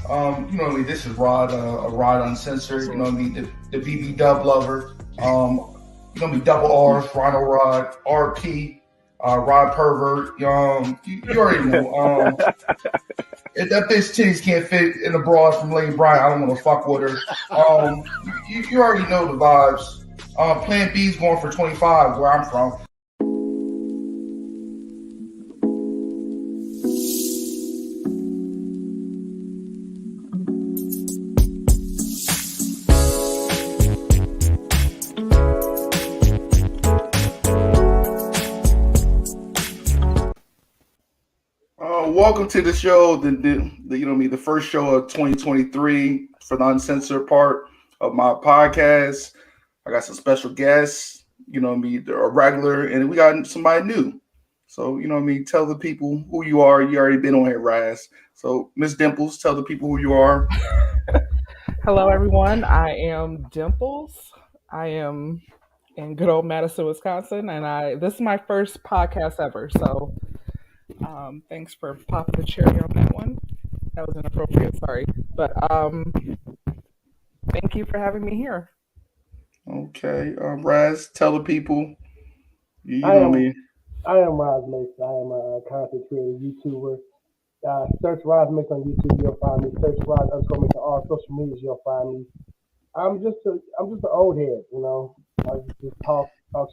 You know what I mean? This is Rod, Rod Uncensored. You know what I mean? The BB Dub lover. You know what I mean? Double R's, Rhino Rod, RP, Rod Pervert. You already know. If that bitch titties can't fit in the bra from Lady Bryant, I don't want to fuck with her. You already know the vibes. Plan B's going for 25 where I'm from. Welcome to the show, the you know me, the first show of 2023 for the uncensored part of my podcast. I got some special guests, you know me, they're a regular, and we got somebody new. So you know me, tell the people who you are. You already been on here, Raz. So Miss Dimples, tell the people who you are. Hello, everyone. I am Dimples. I am in good old Madison, Wisconsin, and I this is my first podcast ever. So, thanks for popping the cherry on that one. That was inappropriate. Sorry, but thank you for having me here. Okay, Raz, tell the people. You I know am me. I am Ras Mixx. I am a content creator, YouTuber. Search Ras Mixx on YouTube, you'll find me. Search Ras_Mixx on all social medias, you'll find me. I'm just an old head, you know. I just talk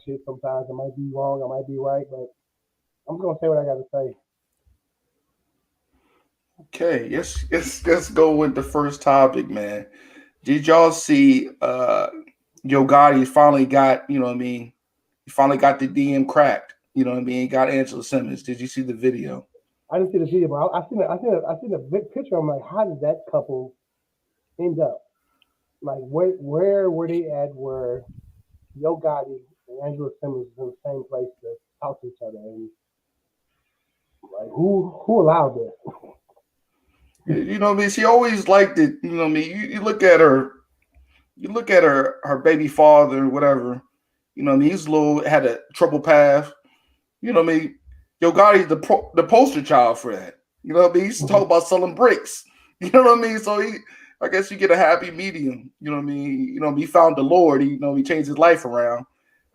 shit sometimes. I might be wrong, I might be right, but I'm gonna say what I got to say. Okay, let's go with the first topic, man. Did y'all see Yo Gotti finally got, you know what I mean? He finally got the DM cracked. You know what I mean? He got Angela Simmons. Did you see the video? I didn't see the video, but I seen a big picture. I'm like, how did that couple end up? Like, where were they at? Where Yo Gotti and Angela Simmons was in the same place to talk to each other, and like, who allowed this? You know what I mean? She always liked it. You know what I mean? You look at her, her baby father, whatever. You know what I mean? He's a little had a trouble path. You know what I mean? Yo Gotti's the poster child for that. You know what I mean? He's talking about selling bricks. You know what I mean? So I guess you get a happy medium. You know what I mean? You know, he found the Lord. He changed his life around.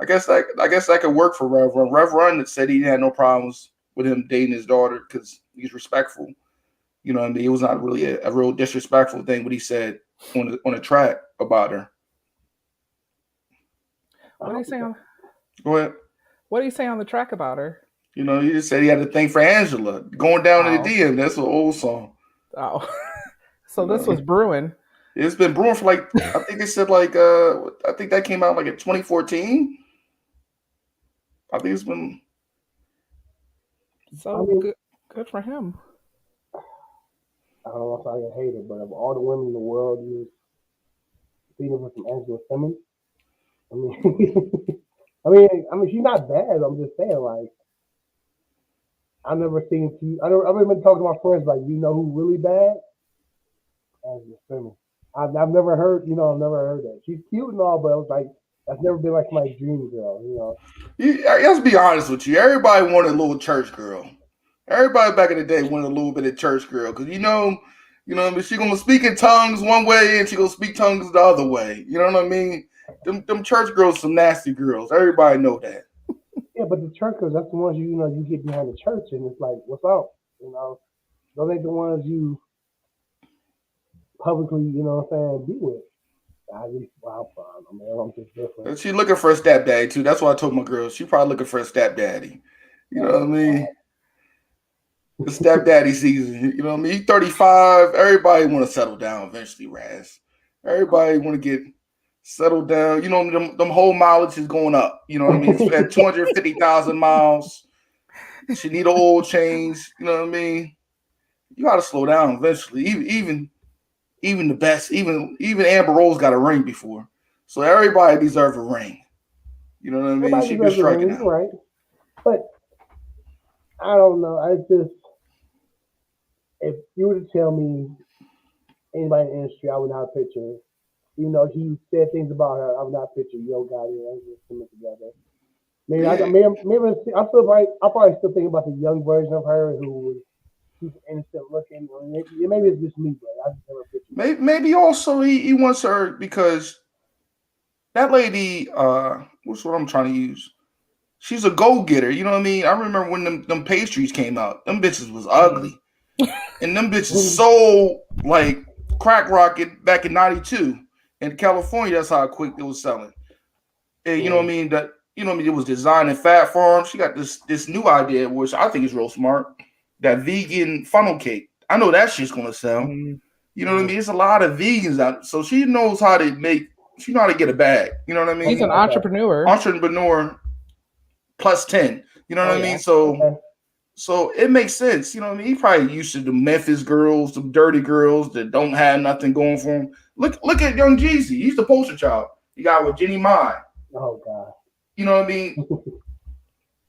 I guess that could work for Reverend. Reverend said he had no problems with him dating his daughter because he's respectful. You know what I mean? It was not really a real disrespectful thing what he said on a track about her. What do you say on Go ahead. What do you say on the track about her? You know, he just said he had a thing for Angela. Going down in the Oh, DM. That's an old song. oh. So You this know, was brewing. it's been brewing for I think they said I think that came out like in 2014. I think it's been I So mean, good for him. I don't know if I can hate it, but of all the women in the world, you feeding with some Angela Simmons. I mean, I mean, she's not bad. I'm just saying, like, I've never seen two. I've never been talking to my friends like, you know who really bad? Angela Simmons. I've never heard, I've never heard that. She's cute and all, but it was like that's never been like my dream girl. let's be honest with you. Everybody wanted a little church girl. Everybody back in the day wanted a little bit of church girl because what I mean, she gonna speak in tongues one way and she gonna speak tongues the other way. You know what I mean? Them church girls some nasty girls. Everybody know that. Yeah, but the church girls, that's the ones you get behind the church and it's like, what's up? Those ain't the ones you publicly, what I'm saying, be with. At least where I'm from. I mean, I'm just different. And she looking for a stepdaddy too. That's what I told my girls. She probably looking for a stepdaddy. You know what I mean? The stepdaddy season. You know what I mean? He's 35. Everybody want to settle down eventually, Raz. Everybody want to get settled down. You know, them whole mileage is going up. You know what I mean? It's at 250,000 miles. She need an oil change. You know what I mean? You got to slow down eventually. Even the best, even Amber Rose got a ring before. So everybody deserves a ring. You know what I mean? Everybody She been deserves a striking ring, out. right? But I don't know. If you were to tell me anybody in the industry, I would not picture. He said things about her. I would not picture Yo Gotti and Angela Simmons together. Maybe Yeah. I probably still think about the young version of her who was super innocent looking. Or maybe it's just me, but I just never pictured it. Maybe also he wants her because that lady, what's what I'm trying to use? She's a go getter. You know what I mean? I remember when them pastries came out. Them bitches was ugly, and them bitches sold like crack rocket back in '92 in California. That's how quick it was selling. And you know what I mean? That you know what I mean? It was designed in Fat Farm. She got this new idea, which I think is real smart. That vegan funnel cake. I know that shit's gonna sell. You know what I mean? It's a lot of vegans out, so she knows how to make. She know how to get a bag. You know what I mean? She's an entrepreneur. Entrepreneur plus 10. You know what I mean? So it makes sense. You know what I mean? He probably used to the Memphis girls, the dirty girls that don't have nothing going for him. Look at Young Jeezy. He's the poster child. You got with Jenny Mai. Oh God. You know what I mean?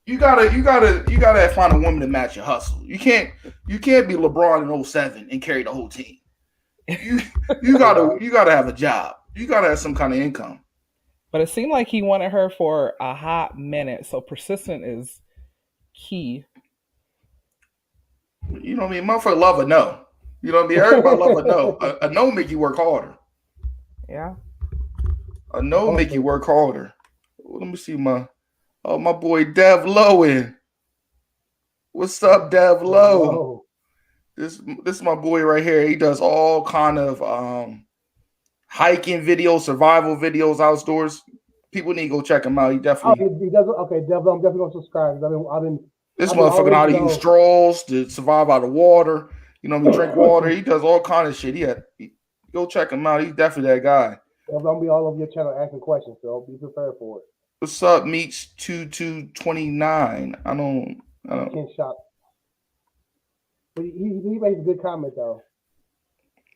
You gotta find a woman to match your hustle. You can't be LeBron in 07 and carry the whole team. You gotta have a job. You gotta have some kind of income. But it seemed like he wanted her for a hot minute, so persistent is key. You know what I mean? Motherfucker love a no. You know what I mean? Everybody love a no. A no make you work harder. Yeah. A no make you work harder. Let me see my boy Dev Lowen. What's up, Dev Low? This is my boy right here. He does all kind of hiking videos, survival videos, outdoors. People need to go check him out. He definitely. He does. Okay, Dev, I'm definitely gonna subscribe. I've been. This motherfucker know how to use straws to survive out of water. You know, drink water. He does all kind of shit. Go check him out. He's definitely that guy. I'm gonna be all over your channel asking questions, so be prepared for it. What's up, Meats 2229? I don't. Can't shop. But he makes a good comment though.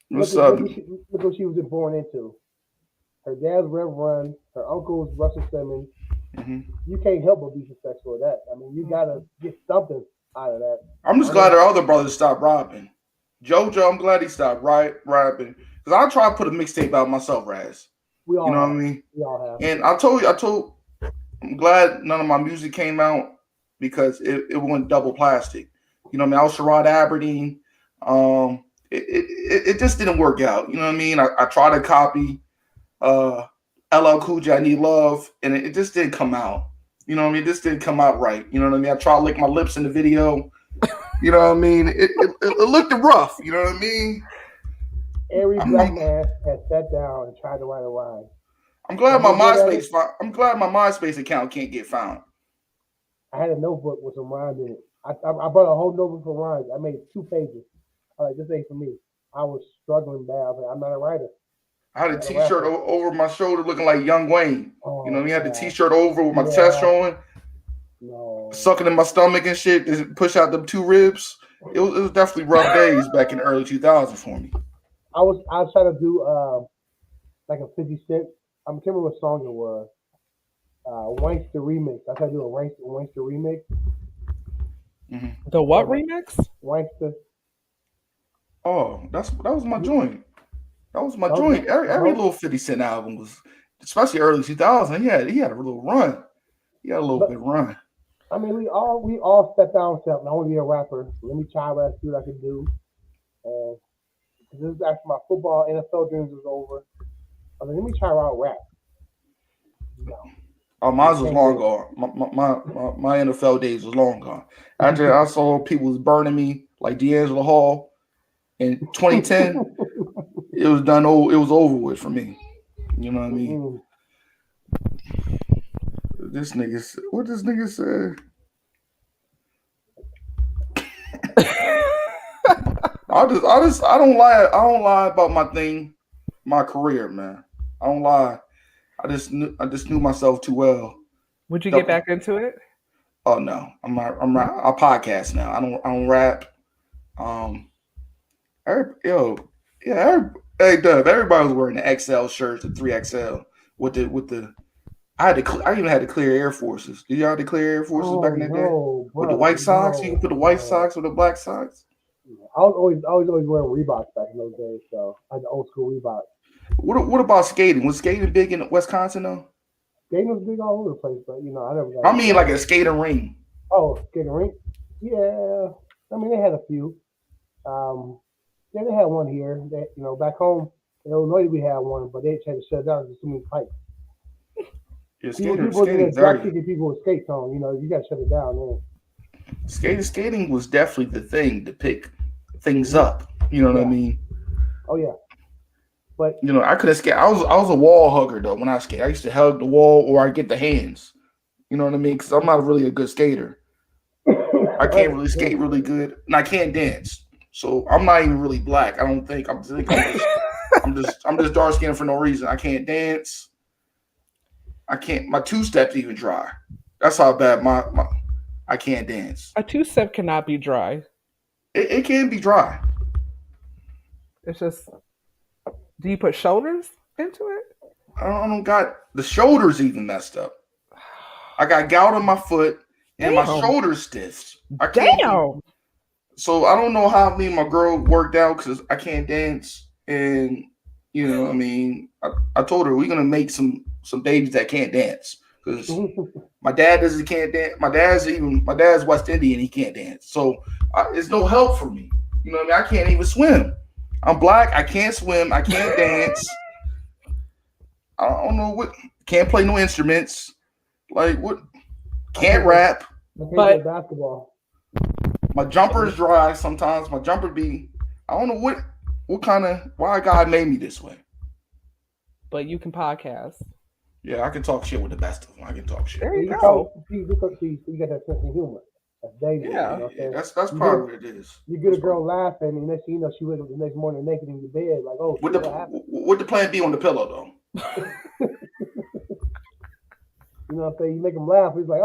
What's up? Look what she was born into. Her dad's Rev Run. Her uncle's Russell Simmons. Mm-hmm. You can't help but be successful at that. I mean, you gotta get something out of that. I'm just glad her other brothers stopped rapping. JoJo, I'm glad he stopped rapping because I try to put a mixtape out myself, Raz. We all, you know what I mean? We all have. And I'm glad none of my music came out because it went double plastic. You know what I mean? I was Sherrod Aberdeen. It just didn't work out. You know what I mean? I tried to copy LL Cool J, I Need Love, and it just didn't come out. You know what I mean? This didn't come out right. You know what I mean? I tried to lick my lips in the video. You know what I mean? It looked rough. You know what I mean? Every black man has sat down and tried to write a rhyme. I'm glad my MySpace account can't get found. I had a notebook with some rhymes in it. I brought a whole notebook for rhymes. I made 2 pages. I was like, this ain't for me. I was struggling bad. I was like, I'm not a writer. I had a T-shirt over my shoulder looking like Young Wayne. You know, he had the T-shirt over with my chest showing, sucking in my stomach and shit, push out them 2 ribs. It was definitely rough days back in the early 2000s for me. I was trying to do like a 50 Cent. I can't remember what song it was. Wankster remix. I tried to do a Wankster remix. Mm-hmm. The what remix? Wankster. Oh, that was my joint. That was my joint. Every little 50 Cent album was, especially early 2000. He had a little run. He had a little bit run. I mean, we all stepped down and said, I want to be a rapper. Let me try see what I can do. And this is after my football NFL dreams was over. I was like, let me try out rap. No. Oh, mine was long gone. My NFL days was long gone. After I saw people was burning me like D'Angelo Hall in 2010, it was done. It was over with for me. You know what I mean? What this nigga said? I don't lie about my career, man. I don't lie. I just knew myself too well. Would you get back into it? Oh no, I'm not. I podcast now. I don't rap. Hey Dub, everybody was wearing the XL shirts, the 3XL with the. I even had to clear Air Forces. Did y'all have to clear Air Forces back in the day with the white socks? You can put the white socks with the black socks. I was always wearing Reeboks back in those days, so I had the old school Reeboks. What about skating? Was skating big in Wisconsin though? Skating was big all over the place, but I never got. I mean, like a skating ring. Oh, skating ring? Yeah. I mean, they had a few. Yeah, they had one here. That back home in Illinois we had one, but they had to shut it down because too many fights. Yeah, People was in skating there drop very kicking people with skates on. You got to shut it down, man. skating was definitely the thing to pick things Hmm. up. You know what I Yeah. mean? Oh yeah. But I couldn't skate. I was a wall hugger though when I skate. I used to hug the wall or I get the hands. You know what I mean? Because I'm not really a good skater. I can't oh, really yeah. skate really good, and I can't dance. So I'm not even really black. I don't think. I'm just dark skinned for no reason. I can't dance. I can't. My two steps even dry. That's how bad my I can't dance. A two-step cannot be dry. It can be dry. It's just, do you put shoulders into it? I don't got the shoulders even messed up. I got gout on my foot and my Damn. shoulders stiff. I can't. Damn. So I don't know how me and my girl worked out because I can't dance, and I mean, I told her we're gonna make some babies that can't dance because my dad doesn't can't dance. My dad's West Indian, he can't dance, so it's no help for me. You know what I mean? I can't even swim. I'm black. I can't swim. I can't dance. I don't know what. Can't play no instruments. Like what? Can't rap. I can't play But basketball. My jumper is dry sometimes. My jumper be. I don't know what kind of why God made me this way. you can podcast. Yeah, I can talk shit with the best of them. I can talk shit. There See, you you go. you got that sense of humor. That's dangerous. Yeah. You know what I'm saying? That's You probably get, what it is. you get a girl laughing, and next thing you know, she wake up the next morning naked in your bed, like, oh, What shit, what happened? the plan be on the pillow though? You know what I'm saying? You make him laugh. He's like,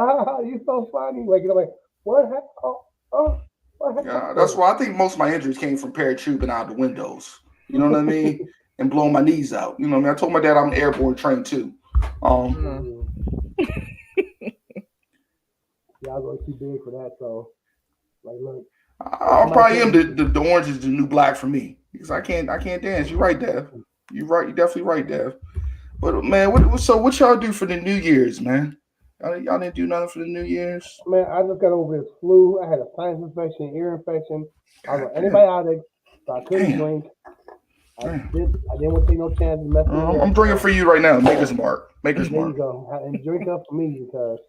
you're so funny. Like, like, what happened? What happened? Yeah, that's why I think most of my injuries came from parachubing out the windows. You know what I mean? And blowing my knees out. You know what I mean? I told my dad I'm airborne trained too. Mm. Yeah, I was too big for that. So, like, look, I probably am the orange is the new black for me because I can't dance. You're right, Dev. You're right. You're definitely right, Dev. But man, what y'all do for the New Year's, man? Y'all didn't do nothing for the New Year's. man, I just got over this flu. I had a sinus infection, ear infection. I was on antibiotics, so I couldn't drink. I didn't want to take no chances messing with I'm drinking for you right now. Maker's Mark. Maker's There Mark. you go. And drink up for me because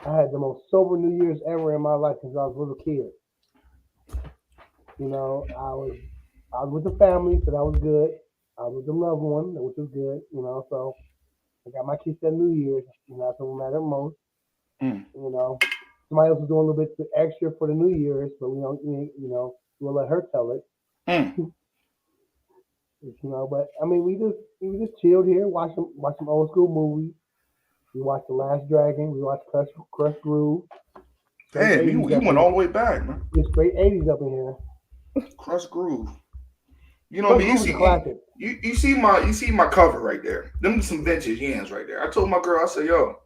I had the most sober New Year's ever in my life since I was a little kid. I was with the family, so that was good. I was with the loved one, which was good. So I got my kids that New Year's. That's what mattered most. Mm. Somebody else was doing a little bit extra for the New Year's, but we'll let her tell it. Mm. But I mean, we just chilled here, watched some old school movies. We watched The Last Dragon. We watched Crush Groove. Damn, you went all the way back, man. It's straight 80s up in here. Crush Groove. You know what I mean? You see my cover right there. Them some vintage Yams right there. I told my girl, I said, yo,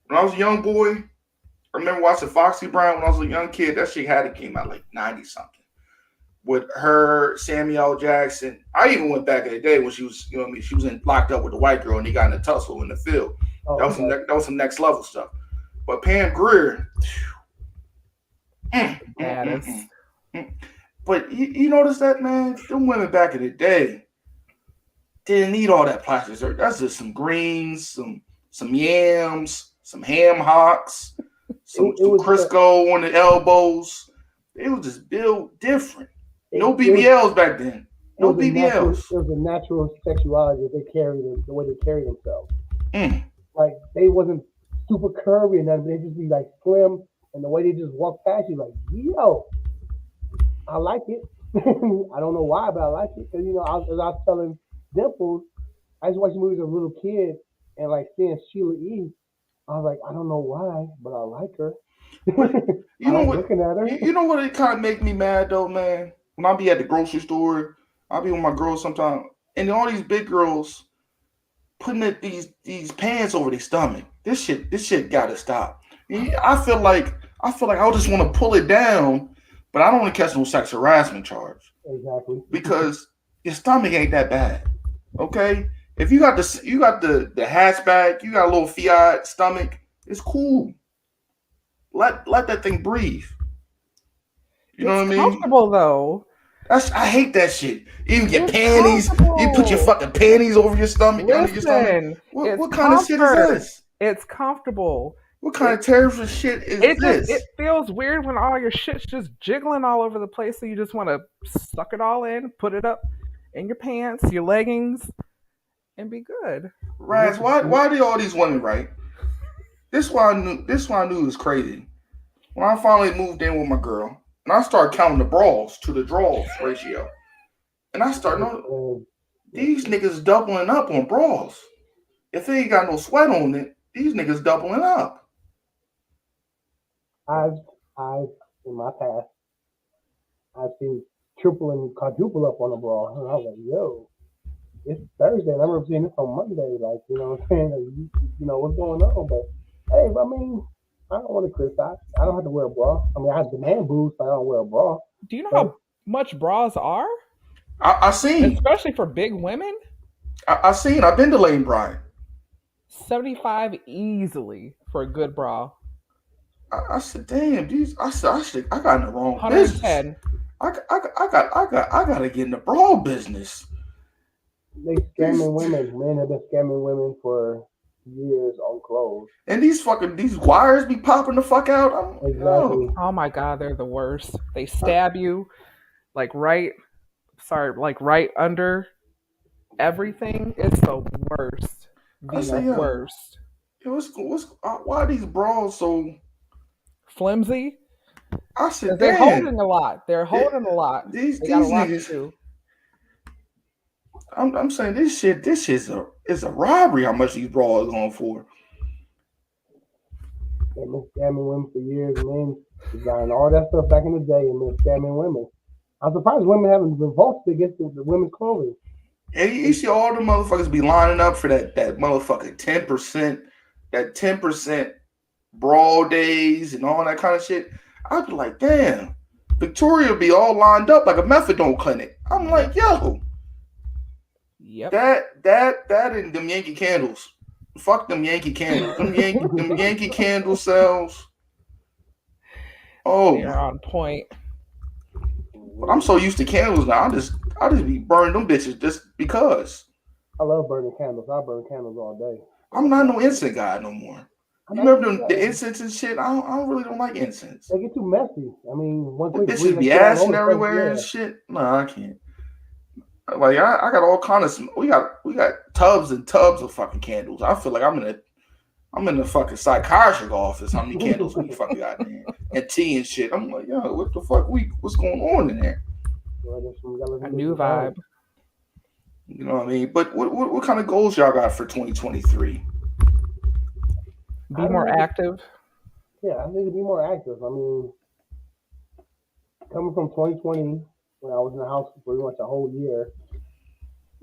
when I was a young boy, I remember watching Foxy Brown when I was a young kid. That shit came out like 90 something. With her, Samuel Jackson. I even went back in the day when she was, she was locked up with the white girl and they got in a tussle in the field. Oh, that was some next level stuff. But Pam Grier, but you notice that, man? Them women back in the day didn't need all that plastic surgery. That's just some greens, some yams, some ham hocks, some Crisco on the elbows. It was just built different. No BBLs back then. No BBLs. It was a natural sexuality that they carried, the way they carried themselves. Mm. Like, they wasn't super curvy and nothing. They just be like slim, and the way they just walk past you, like, yo, I like it. I don't know why, but I like it. Because, as I was telling Dimples, I used to watch movies as a little kid, and like seeing Sheila E., I was like, I don't know why, but I like her. You know what? Looking at her. You know what? It kind of make me mad though, man. When I be at the grocery store, I'll be with my girls sometimes, and all these big girls putting these pants over their stomach. This shit gotta stop. I feel like I just want to pull it down, but I don't want to catch no sex harassment charge. Exactly. Because your stomach ain't that bad. Okay? If you got the hatchback, you got a little Fiat stomach, it's cool. Let that thing breathe. You know what I mean? It's comfortable though. I hate that shit. Even your It's panties. You put your comfortable. fucking panties over your stomach, under your stomach. Listen, it's What kind of shit is comfort. this? It's comfortable. What kind of terrorist shit is It this? feels weird when all your shit's just jiggling all over the place, so you just want to suck it all in, put it up in your pants, your leggings, and be good. Raz, why do all these women, right? This why I knew it was crazy. When I finally moved in with my girl, and I started counting the bras to the draws ratio. And I started noticing these niggas doubling up on bras. If they ain't got no sweat on it, these niggas doubling up. I've in my past, I've seen triple and quadruple up on a bra, and I was like, yo, it's Thursday. And I remember seeing this on Monday, like, you know what I'm saying? Like, you know what's going on, but hey, I mean, I don't want to criticize. I don't have to wear a bra. I mean, I have demand boobs, but I don't wear a bra. Do you know how much bras are? I seen, especially for big women. I seen. I've been to Lane Bryant. 75 easily for a good bra. I said, damn, these. I got in the wrong 110. business. I gotta get in the bra business. They scamming women. Men have been scamming women for years on clothes. And these wires be popping the fuck out. Exactly. Oh my god, they're the worst. They stab you like right under everything. It's the worst. The worst. Why are these bras so flimsy? I said they're holding a lot. They're holding a lot. These got a lot niggas. to do. I'm saying this shit is a robbery. How much these bras are going for? They've been scamming women for years. Men designed all that stuff back in the day, and been scamming women. I'm surprised women haven't revolted against the women's clothing. And you see all the motherfuckers be lining up for that motherfucking 10%, that 10% bra days and all that kind of shit. I'd be like, damn, Victoria be all lined up like a methadone clinic. I'm like, yo, yep. That and them Yankee candles. Fuck them Yankee candles. Them Yankee candle cells. Oh, they're on point. But I'm so used to candles now. I just be burning them bitches just because. I love burning candles. I burn candles all day. I'm not no incense guy no more. You remember the incense and shit? I really don't like incense. They get too messy. I mean, one quick bitches be ashing everywhere and shit. No, I can't. Like I got all kind of we got tubs and tubs of fucking candles. I feel like I'm in the fucking psychiatric office. How many candles we fucking got in there? And tea and shit. I'm like, yo, what the fuck? What's going on in there? A new vibe. You know what I mean? But what kind of goals y'all got for 2023? Be more active. Yeah, I need to be more active. I mean, coming from 2020, when I was in the house for pretty much a whole year,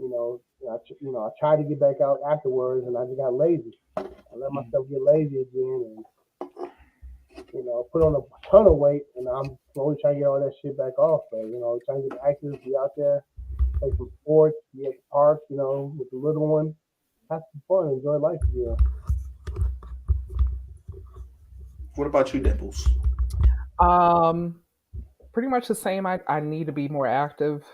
I tried to get back out afterwards, and I just got lazy. I let myself get lazy again, and put on a ton of weight, and I'm slowly trying to get all that shit back off. So, trying to get active, be out there, play some sports, be at the park, with the little one, have some fun, enjoy life again. What about you, Dimples? Pretty much the same. I need to be more active.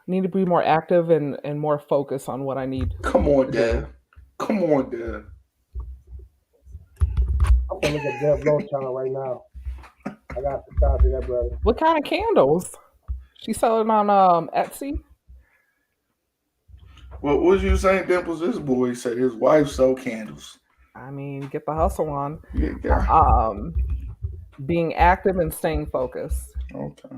Need to be more active and more focused on what I need. Come on, Dad. Come on, Dad. I'm gonna look at Deb Lowe's channel right now. I got to subscribe to that, brother. What kind of candles? She's selling on Etsy. What was you saying, Dimples? This boy said his wife sold candles. I mean, get the hustle on. Yeah. Being active and staying focused. Okay.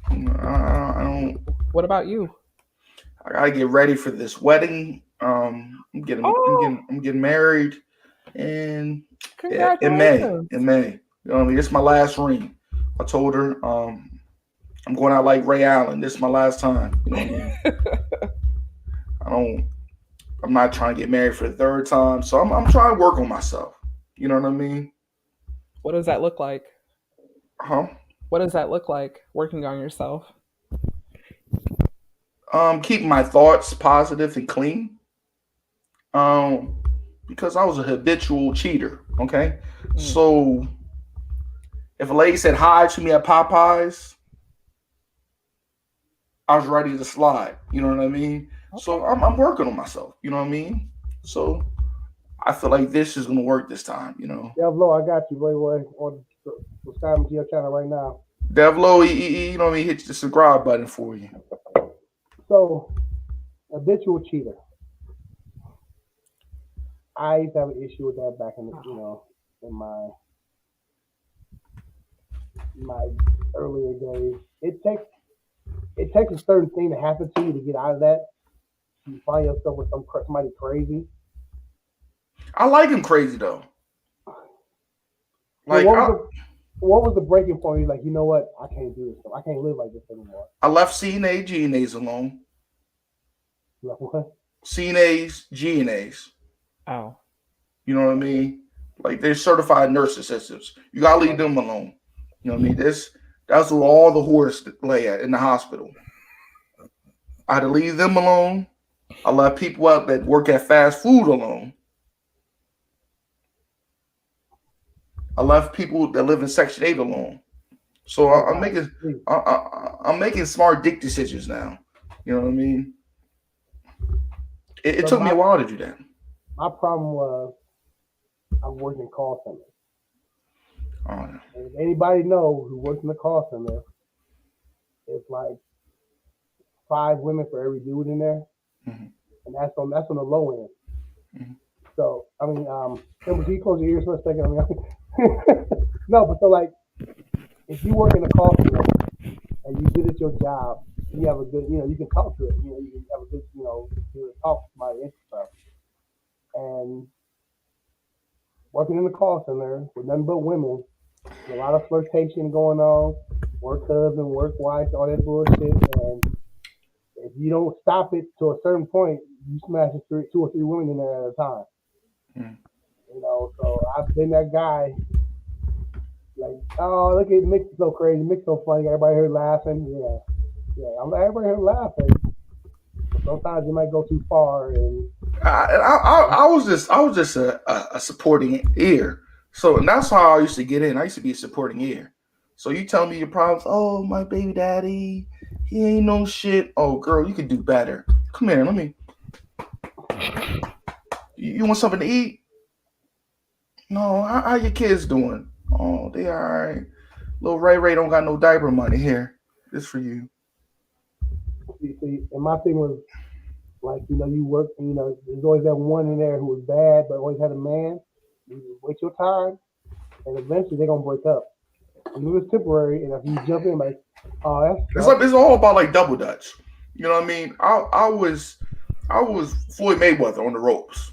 I don't. What about you? I gotta get ready for this wedding. I'm getting married in May. In May. You know what I mean? This is my last ring. I told her I'm going out like Ray Allen. This is my last time. You know what I mean? I'm not trying to get married for the third time. So I'm trying to work on myself. You know what I mean? What does that look like? Huh? What does that look like, working on yourself? Keeping my thoughts positive and clean. Because I was a habitual cheater. Okay. So If a lady said hi to me at Popeyes, I was ready to slide. You know what I mean? Okay. So I'm working on myself. You know what I mean? So I feel like this is gonna work this time. You know, Devlo, I got you, boy. Subscribe to your channel right now. Devlo, you know what I mean? Hit the subscribe button for you. So, habitual cheater. I used to have an issue with that back in in my earlier days. It takes a certain thing to happen to you to get out of that. You find yourself with somebody crazy. I like him crazy though. So Like what was the breaking point? You're like, you know what? I can't do this. I can't live like this anymore. I left CNA, GNAs alone. You're like, what? CNAs, GNAs. Oh. You know what I mean? Like they're certified nurse assistants. You gotta leave them alone. You know what I mean? That's where all the whores lay at in the hospital. I had to leave them alone. I left people out that work at fast food alone. I left people that live in Section 8 alone. So I'm making smart dick decisions now. You know what I mean? It took me a while to do that. My problem was I worked in call centers. Oh, yeah. And if anybody knows who works in the call center, it's like 5 women for every dude in there, mm-hmm. and that's on the low end. Mm-hmm. So I mean, can you close your ears for a second? I mean, no, but so like, if you work in a call center and you good at your job, you have a good, you can talk to it. You can have a good, you talk to somebody and stuff. And working in the call center with nothing but women, there's a lot of flirtation going on, work husband, work wife, all that bullshit. And if you don't stop it to a certain point, you smash 2 or 3 women in there at a time. Mm. So I've been that guy. Like, oh, look at Mix, so crazy, Mix so funny. Everybody here laughing. Yeah. I'm like, everybody here laughing. But sometimes you might go too far. And I was just a supporting ear. So and that's how I used to get in. I used to be a supporting ear. So you tell me your problems. Oh, my baby daddy, he ain't no shit. Oh, girl, you could do better. Come here, let me. You want something to eat? No, how your kids doing? Oh, they all right. Little Ray don't got no diaper money here. This for you. See, and my thing was like, you work, there's always that one in there who was bad, but always had a man. You just wait your time, and eventually they're gonna break up. Even if it's temporary, and if you jump in, like, oh, it's all about like double dutch. You know what I mean? I was Floyd Mayweather on the ropes.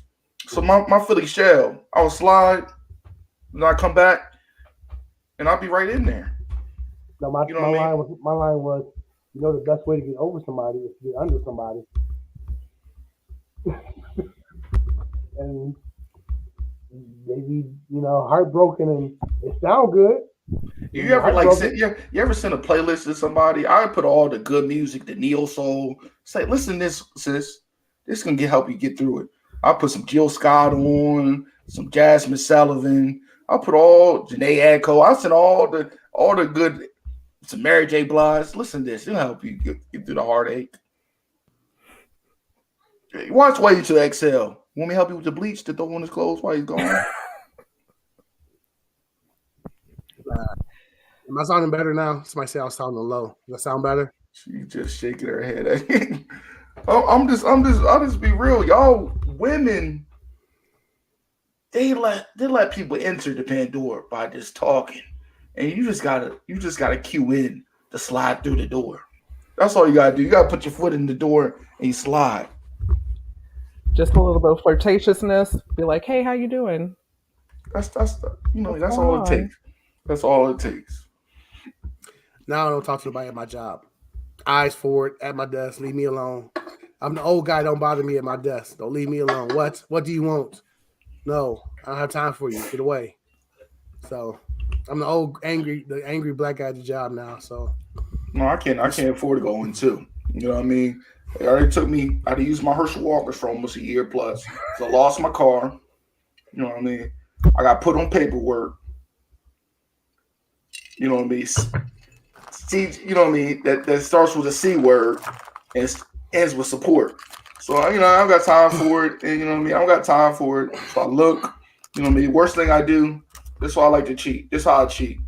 So my Philly shell, I would slide, and I come back, and I'll be right in there. No, my line was, the best way to get over somebody is to get under somebody. And they be, heartbroken, and it sound good. You ever send a playlist to somebody? I put all the good music, the neo soul. Say, listen, this sis, this can help you get through it. I'll put some Jill Scott on, some Jasmine Sullivan. I'll put all Janae Echo. I'll send all the good, some Mary J. Blige. Listen to this. It'll help you get through the heartache. Watch Wait to Exhale. Want me to help you with the bleach to throw on his clothes while he's gone? Am I sounding better now? Somebody say I was sounding low. Does that sound better? She just shaking her head. I'll just be real. Y'all women, they let people enter the Pandora by just talking. And you just gotta cue in to slide through the door. That's all you gotta do. You gotta put your foot in the door and you slide. Just a little bit of flirtatiousness. Be like, hey, how you doing? That's all it takes. That's all it takes. Now I don't talk to nobody at my job. Eyes forward at my desk. Leave me alone. I'm the old guy. Don't bother me at my desk. Don't leave me alone. What do you want? No, I don't have time for you. Get away. So I'm the old angry black guy at the job now. So no, I can't afford to go in too. You know what I mean? It already took me. I had to use my Herschel Walkers for almost a year plus. So I lost my car. You know what I mean? I got put on paperwork. You know what I mean? C, you know what I mean? That starts with a C word and ends with support. So you know, I don't got time for it, and you know what I mean. I don't got time for it. So I look. You know what I mean. Worst thing I do. This is why I like to cheat. This is how I cheat.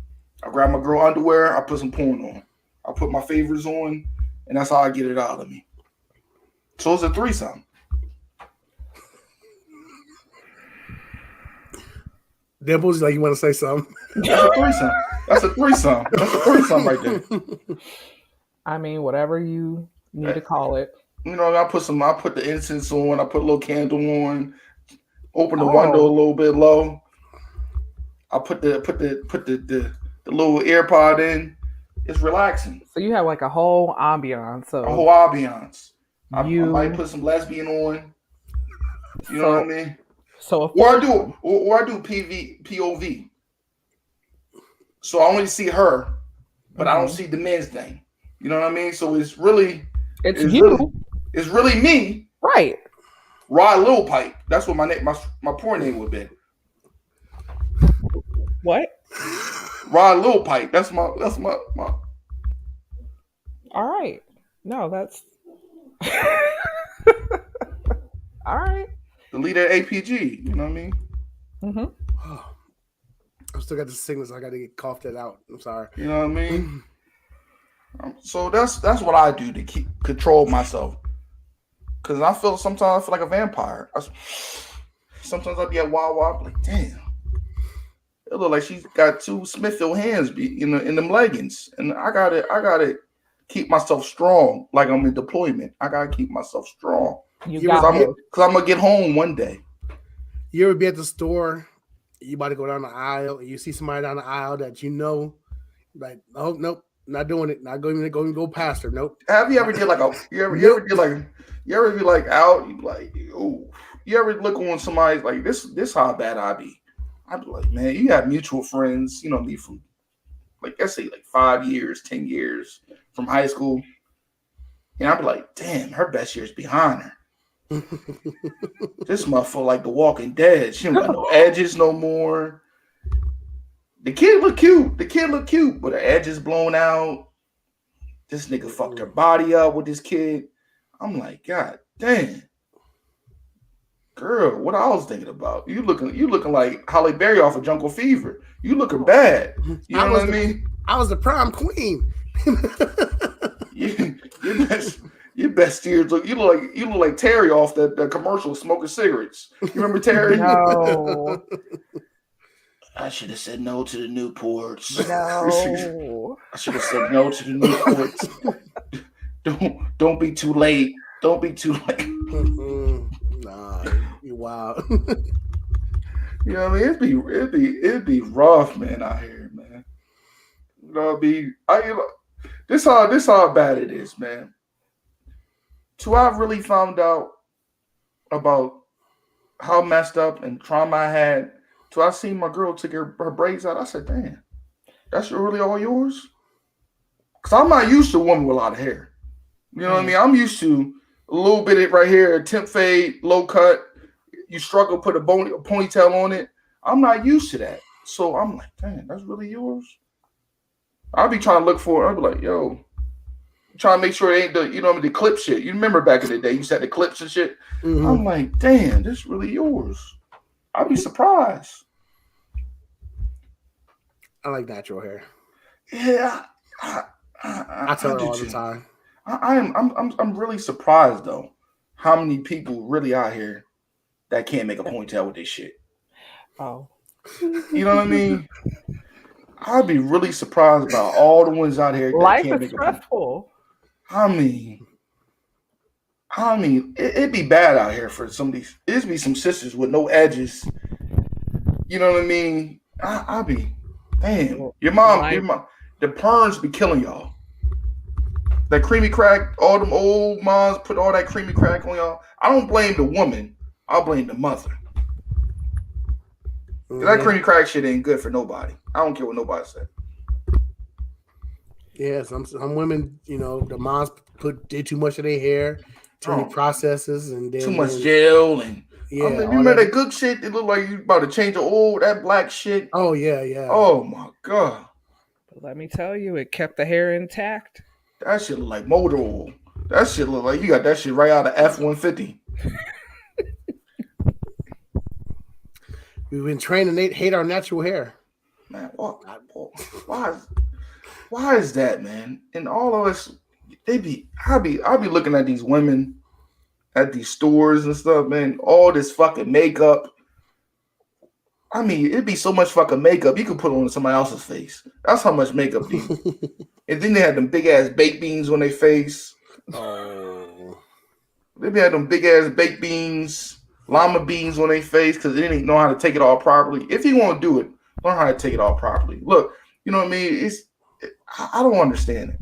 I grab my girl underwear. I put some porn on. I put my favorites on, and that's how I get it out of me. So it's a threesome. Dimples, like you want to say something? That's a threesome. That's a threesome. That's a threesome right there. I mean, whatever you need to call it. You know, I put the incense on. I put a little candle on. Open the window a little bit low. I put the little AirPod in. It's relaxing. So you have like a whole ambiance. So a whole ambiance. I might put some lesbian on. You know what I mean? So or I do POV. So I only see her, but I don't see the men's thing. You know what I mean? So it's really you. It's really me. Right. Rod Lil Pipe. That's what my porn name would be. What? Rod Lil Pipe. That's my. All right. No, that's all right. The leader APG. You know what I mean? Mm-hmm. I still got the sickness. I got to get coughed that out. I'm sorry. You know what I mean? So that's what I do to keep control myself. Cause sometimes I feel like a vampire. Sometimes I be at Wawa, I'm like, damn. It look like she's got two Smithfield hands in them leggings. And I gotta keep myself strong like I'm in deployment. I gotta keep myself strong. Because I'm gonna get home one day. You ever be at the store, you about to go down the aisle, and you see somebody down the aisle that you know, like, oh nope, not doing it, not going to go past her. Nope. Have you ever did like you ever be like out, you be like, ooh, you ever look on somebody like this how bad I be? I'd be like, man, you have mutual friends, you know me from like let's say like 5 years, 10 years from high school. And I'd be like, damn, her best year's behind her. This motherfucker like The Walking Dead. She don't got no edges no more. The kid look cute, but her edges blown out. This nigga fucked her body up with this kid. I'm like, God damn. Girl, what I was thinking about. You looking like Halle Berry off of Jungle Fever. You looking bad. You know what I mean? I was the prom queen. Your best years look. You look like Terry off that commercial smoking cigarettes. You remember Terry? No. I should have said no to the Newports. No. I should have said no to the Newports. Don't be too late. Don't be too late. Nah, you wild. You know what I mean? It'd be rough, man, out here, man. You know, this how bad it is, man. So I really found out about how messed up and trauma I had. So I seen my girl took her braids out. I said, damn, that's really all yours? Because I'm not used to a woman with a lot of hair. You know what I mean? I'm used to a little bit of right here, temp fade, low cut. You struggle, put a ponytail on it. I'm not used to that. So I'm like, damn, that's really yours? I'll be trying to look for it. I'll be like, yo, trying to make sure it ain't the clip shit. You remember back in the day, you said the clips and shit. Mm-hmm. I'm like, damn, this really yours. I'd be surprised. I like natural hair. Yeah, I tell her all the time. I'm really surprised though how many people really out here that can't make a ponytail with this shit. Oh, you know what I mean? I'd be really surprised about all the ones out here that life can't is make stressful. I mean, it'd be bad out here for some of these. It'd be some sisters with no edges. You know what I mean? I'd be, damn. Your mom, the perms be killing y'all. That creamy crack, all them old moms put all that creamy crack on y'all. I don't blame the woman. I blame the mother. That creamy crack shit ain't good for nobody. I don't care what nobody said. Yeah, some women, the moms did too much of their hair, too many processes, and then too much gel and yeah. You remember that good shit? It looked like you about to change the old that black shit. Oh yeah. Oh my god. Let me tell you, it kept the hair intact. That shit look like motor oil. That shit look like you got that shit right out of F-150. We've been trained to hate our natural hair. Man, why is that, man? And all of us, I'll be looking at these women at these stores and stuff, man. All this fucking makeup. I mean, it'd be so much fucking makeup you could put on somebody else's face. That's how much makeup they. And then they had them big ass baked beans on their face. Oh. They had them big ass baked beans, llama beans on their face because they didn't know how to take it all properly. If you want to do it, learn how to take it all properly. Look, you know what I mean? I don't understand it.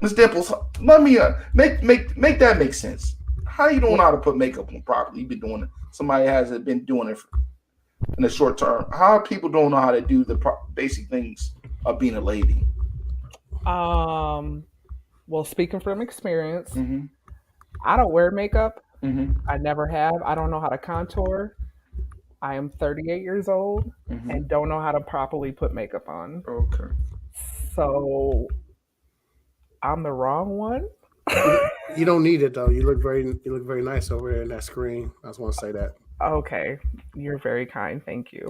Ms. Dimples, let me make that make sense. How you don't know how to put makeup on properly? You've been doing it. Somebody hasn't been doing it in the short term. How people don't know how to do the basic things of being a lady? Well, speaking from experience, Mm-hmm. I don't wear makeup. Mm-hmm. I never have. I don't know how to contour. I am 38 years old Mm-hmm. and don't know how to properly put makeup on. Okay. So I'm the wrong one. You don't need it though. You look very nice over there in that screen. I just want to say that. Okay, you're very kind. Thank you.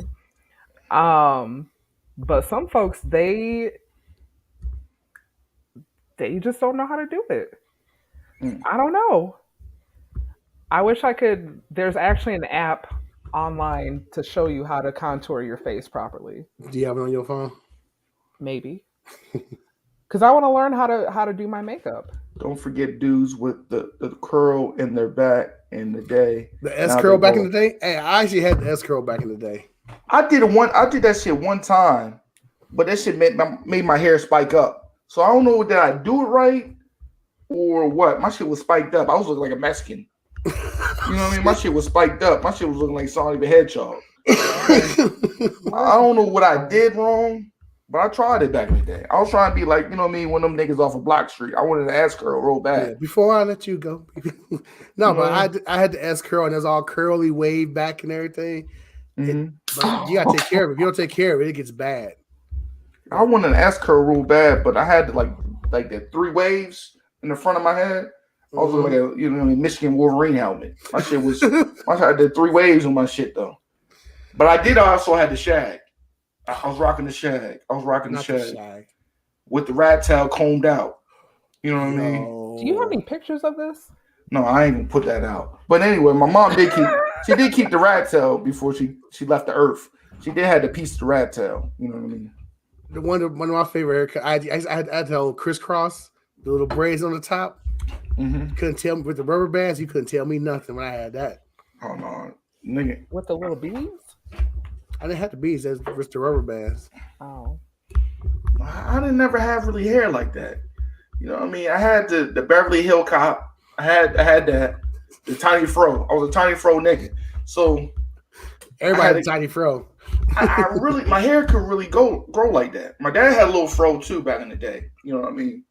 But some folks they just don't know how to do it. Mm. I don't know. I wish I could. There's actually an app online to show you how to contour your face properly. Do you have it on your phone? Maybe. Because I want to learn how to do my makeup. Don't forget dudes with the curl in their back in the day. The S curl back in the day? Hey, I actually had the S curl back in the day. I did that shit one time, but that shit made my hair spike up. So I don't know, did I do it right or what? My shit was spiked up. I was looking like a Mexican. You know what I mean? My shit was spiked up. My shit was looking like Sonic the Hedgehog. I don't know what I did wrong, but I tried it back in the day. I was trying to be like, you know what I mean, one of them niggas off of Block Street. I wanted an ass curl real bad. Yeah, before I let you go. No, but I had the S curl and it's all curly wave back and everything. Mm-hmm. But you gotta take care of it. If you don't take care of it, it gets bad. I wanted an ass curl real bad, but I had to like the 3 waves in the front of my head. I was like a Michigan Wolverine helmet. My shit was I had the 3 waves on my shit though. But I did also had the shag. I was rocking the shag. With the rat tail combed out. You know what I mean? Do you have any pictures of this? No, I ain't even put that out. But anyway, my mom did keep the rat tail before she left the earth. She did have the piece of the rat tail. You know what I mean? One of my favorite haircuts. I had the old crisscross, the little braids on the top. Mm-hmm. Couldn't tell me with the rubber bands. You couldn't tell me nothing when I had that. Oh no, nigga. With the little beads? I didn't have the beads. That's just the rubber bands. Oh. I didn't never have really hair like that. You know what I mean? I had the Beverly Hill Cop. I had the tiny fro. I was a tiny fro nigga. So everybody had a tiny fro. I really, my hair could really grow like that. My dad had a little fro too back in the day. You know what I mean?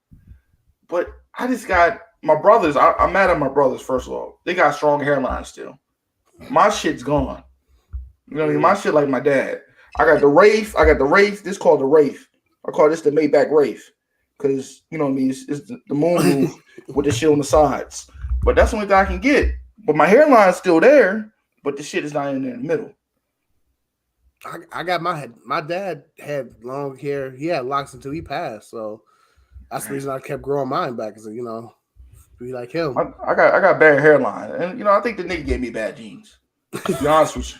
But I just got my brothers. I'm mad at my brothers. First of all, they got strong hairlines still. My shit's gone. You know what I mean? My shit like my dad. I got the Wraith. This is called the Wraith. I call this the Maybach Wraith because you know what I mean. It's the moon move with the shit on the sides. But that's the only thing I can get. But my hairline's still there. But the shit is not in the middle. I got my dad had long hair. He had locks until he passed. So that's the reason I kept growing mine back. Because be like him. I got bad hairline, and I think the nigga gave me bad genes. To be honest with you,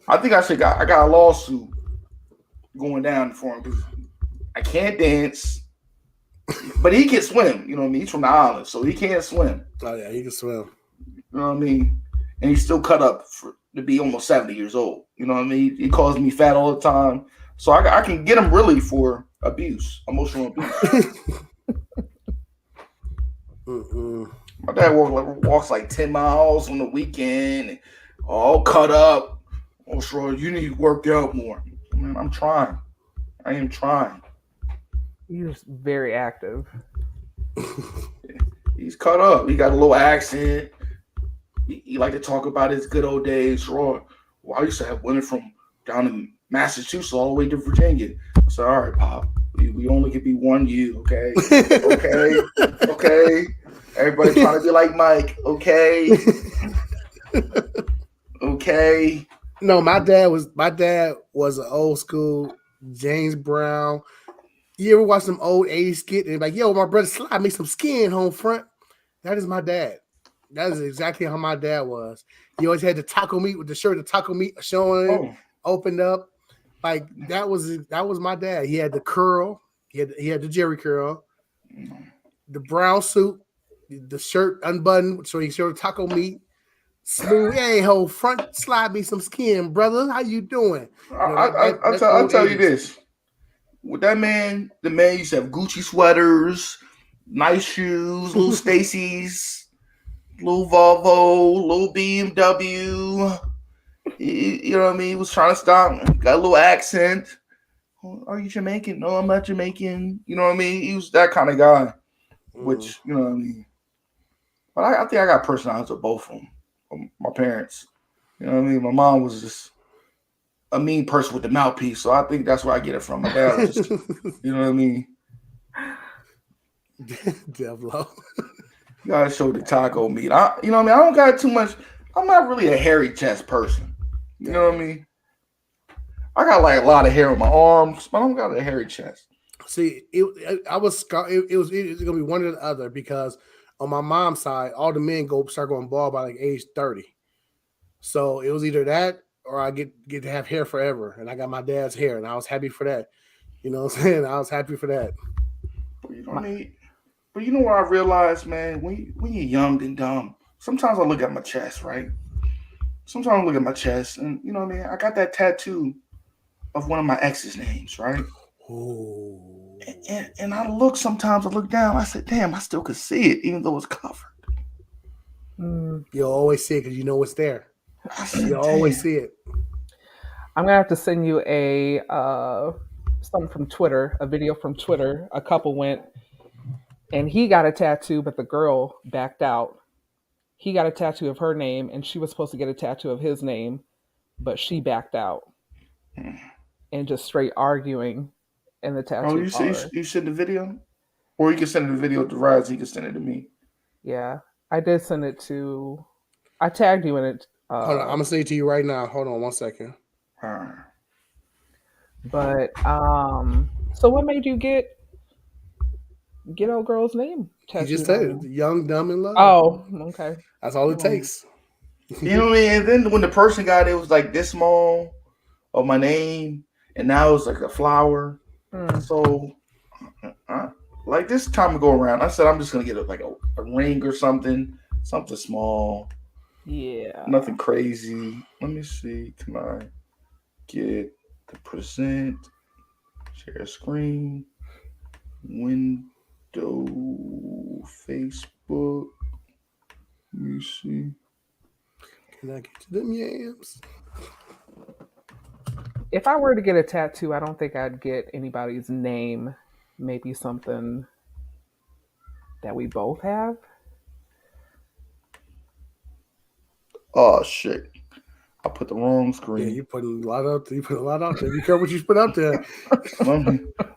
I think I got a lawsuit going down for him because I can't dance, but he can swim. You know what I mean? He's from the island, so he can't swim. Oh yeah, he can swim. You know what I mean? And he's still cut up to be almost 70 years old. You know what I mean? He calls me fat all the time, so I can get him really for abuse, emotional abuse. My dad walks like 10 miles on the weekend, all cut up. Oh, sure, you need to work out more. Man, I'm trying. I am trying. You're very active. He's cut up. He got a little accent. He like to talk about his good old days. Well, I used to have women from down in Massachusetts all the way to Virginia. I said, all right, Pop, you. We only can be one you. Okay. Okay. Everybody trying to be like Mike. Okay. Okay. No, my dad was an old school James Brown. You ever watch some old 80s skit and like, yo, my brother slide me some skin home front? That is my dad. That is exactly how my dad was. He always had the taco meat with the shirt, the taco meat showing, opened up. Like that was my dad. He had the curl. He had the Jerry curl, the brown suit, the shirt unbuttoned, so he showed the taco meat. Smooth, hey ho, front slide me some skin, brother. How you doing? I'll tell you this. With that man, the man used to have Gucci sweaters, nice shoes, little Stacy's, little Volvo, little BMW. You know what I mean? He was trying to stop. Got a little accent. Are you Jamaican? No, I'm not Jamaican. You know what I mean? He was that kind of guy. Which, you know what I mean? But I think I got personalities of both of them. My parents. You know what I mean? My mom was just a mean person with the mouthpiece. So I think that's where I get it from. My dad was just, you know what I mean? Devlo. You gotta show the taco meat. You know what I mean? I don't got too much. I'm not really a hairy chest person. You know what I mean? I got like a lot of hair on my arms, but I don't got a hairy chest. See, it was gonna be one or the other because on my mom's side, all the men start going bald by like age 30. So it was either that or I get to have hair forever, and I got my dad's hair, and I was happy for that. You know what I'm saying? I was happy for that. You know what I mean? But you know what I realized, man? When you're young and dumb, sometimes I look at my chest, right? Sometimes I look at my chest, and you know what I mean? I got that tattoo of one of my ex's names, right? Oh. And I look down, I said, damn, I still could see it, even though it's covered. You'll always see it because you know it's there. You'll always see it. I'm gonna have to send you a something from Twitter, a video from Twitter. A couple went and he got a tattoo, but the girl backed out. He got a tattoo of her name, and she was supposed to get a tattoo of his name, but she backed out. And just straight arguing in the tattoo parlor. You send the video? Or you can send the video to Raz, he can send it to me. Yeah. I did send it to... I tagged you in it. Hold on, I'm going to say it to you right now. Hold on 1 second. But, so what made you get old girl's name tattooed? You just said it. Young, dumb, and love. Oh, okay. That's all it takes. You know what I mean? And then when the person got it, it was like this small of my name, and now it's like a flower. So, like this time go around, I said I'm just gonna get a ring or something small. Yeah. Nothing crazy. Let me see. Can I get the present? Share screen. Window. Facebook. Let me see. Can I get to them yams? If I were to get a tattoo, I don't think I'd get anybody's name. Maybe something that we both have. Oh shit! I put the wrong screen. Yeah, you put a lot out there. Be careful what you put up there.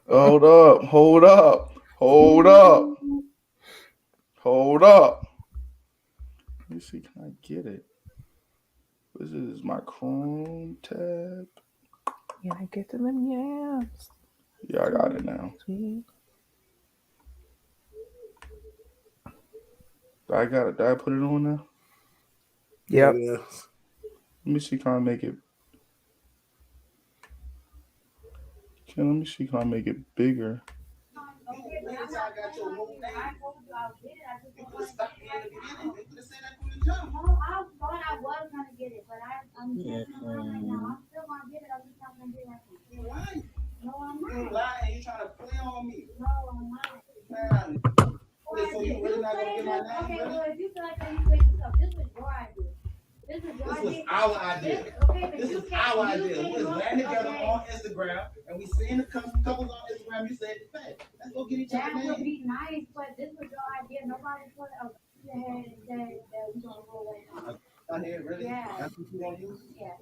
Hold up. Let me see. Can I get it? This is my Chrome tab. Yeah, I get to them yams. Yeah, I got it now. I got it. Did I put it on now? Yep. Yeah. Let me see. Can I make it? Let me see. Can I make it bigger? This was our idea. This was our idea. We was laying together on Instagram, and we seen the couples on Instagram. You said, "Hey, let's go get each other." That would be nice, but this was your idea. Nobody put a head and said that we gonna go away. I hear really? Yeah. That's what you gonna use? Yeah.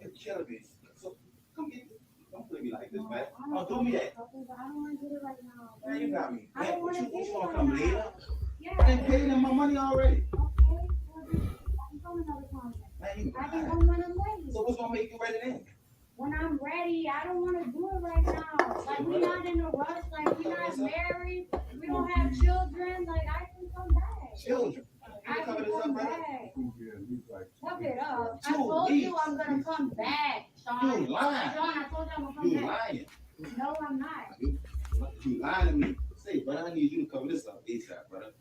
It's killing me. So come get. Don't play me like this, man. man. Oh, do me that. I don't want to get it right now. Man, you got me. I don't want to What get you it gonna right come now. later? Yeah. I didn't pay them my money already. Okay. Well, then I can come another time. Man, you I can lying. come when I'm ready. So what's gonna make you ready then? When I'm ready, I don't want to do it right now. Like, we're not in a rush. Like, we're not married. We don't have children. Like, I can come back. Children. I You cover can this up, come brother? back. Yeah, Cover it up. I 2 told you weeks. I'm going to come back, Sean. You lying. Sean, I told you I'm going to come You back. lying. No, I'm not. You lying to me. Say, brother, I need you to cover this up ASAP, brother.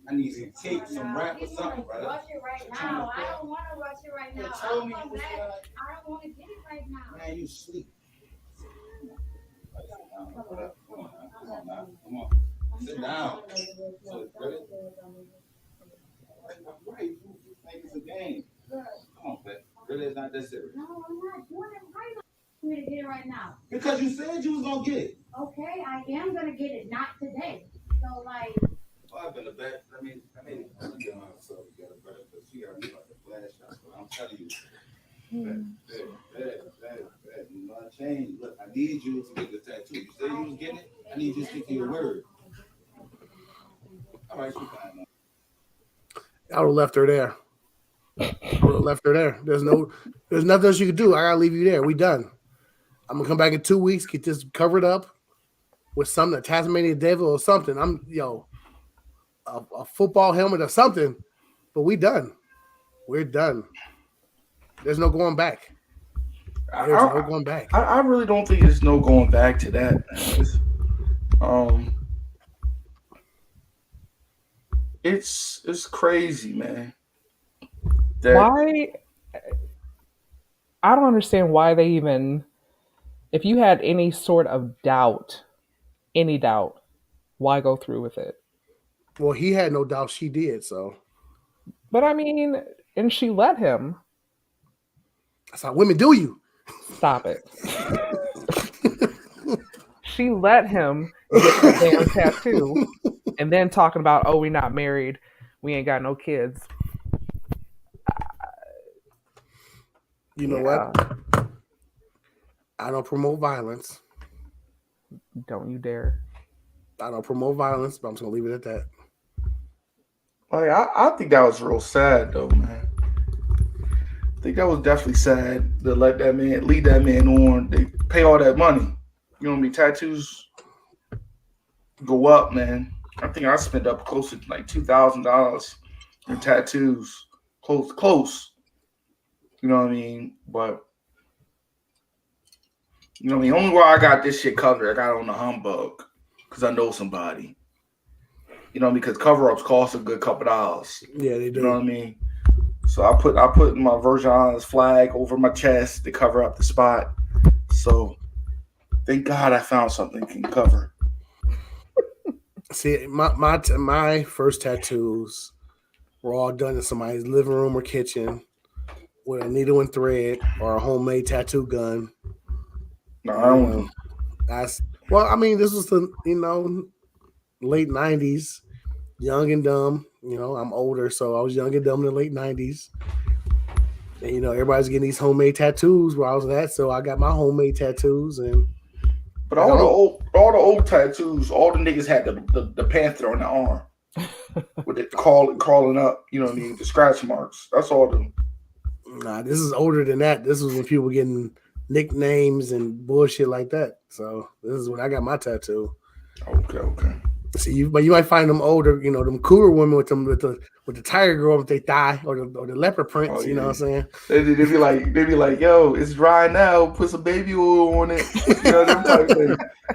I need some tape, some rap or something, brother. Rush it right now. I don't want to rush it right now. Tell I'll me come what's back. going on. I don't want to get it right now. Man, you sleep. Come on now. Come on. Sit down. So, brother. Right, you think it's a game. Come on, man. Really, it's not that serious. No, I'm not doing it right now. I'm going to get it right now. Because you said you was gonna get it. Okay, I am going to get it, not today. So, like, Well, I've been a bet. I mean, get myself together, brother, because she got me like a flash shot. But I'm telling you, bet. You know, I changed. Look, I need you to get the tattoo. You said you was getting it. I need you to stick to your word. All right, you fine. I would have left her there. There's nothing else you could do. I gotta leave you there. We done. I'm gonna come back in 2 weeks, get this covered up with something, a Tasmanian devil or something. A football helmet or something. But we done. We're done. There's no going back. There's no going back. I really don't think there's no going back to that. It's crazy, man. Why? I don't understand why they even. If you had any sort of doubt, why go through with it? Well, he had no doubt she did, so. But I mean, and she let him. That's how women do you. Stop it. She let him get the damn tattoo and then talking about, oh, we're not married. We ain't got no kids. You know what? I don't promote violence. Don't you dare. I don't promote violence, but I'm just going to leave it at that. Like, I think that was real sad, though, man. I think that was definitely sad to lead that man on. They pay all that money. You know what I mean? Tattoos go up, man. I think I spent up close to like $2,000 in tattoos. Close. You know what I mean? But, you know what I mean? Only where I got this shit covered, I got on the humbug because I know somebody. You know, because cover-ups cost a good couple dollars. Yeah, they do. You know what I mean? So I put my Virgin Islands flag over my chest to cover up the spot. So thank God I found something that can cover. See, my first tattoos were all done in somebody's living room or kitchen with a needle and thread or a homemade tattoo gun. No, I don't. This was the late 90s, young and dumb. I'm older, so I was young and dumb in the late 90s. And everybody's getting these homemade tattoos where I was at, so I got my homemade tattoos. But all the old tattoos, all the niggas had the panther on the arm with it crawling up. You know what I mean? The scratch marks. That's all them. Nah, this is older than that. This was when people were getting nicknames and bullshit like that. So this is when I got my tattoo. Okay. See, but you might find them older, them cougar women with the tiger girl with their thigh or the leopard prints. Oh, yeah. You know what I'm saying? They be like, yo, it's dry now. Put some baby oil on it.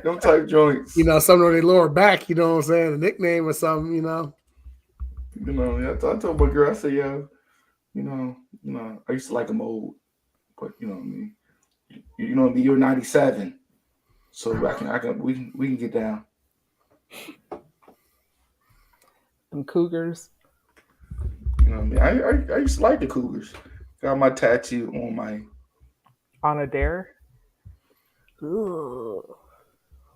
Them type joints. Something on their lower back. You know what I'm saying? A nickname or something. I told my girl, I said, yo, I used to like them old, but you know what I mean. You know what I mean. You're 97, so we can get down. Them cougars. You know what I mean? I used to like the cougars. Got my tattoo On a dare? Ugh.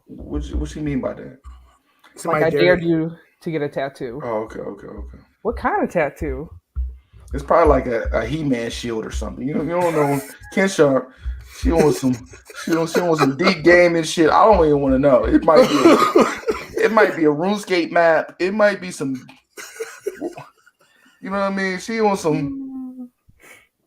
What you mean by that? Like I dared you to get a tattoo. Oh, okay. What kind of tattoo? It's probably like a He-Man shield or something. You don't know. Kensha, She wants some deep game and shit. I don't even want to know. It might be a RuneScape map. It might be some. You know what I mean? She wants some.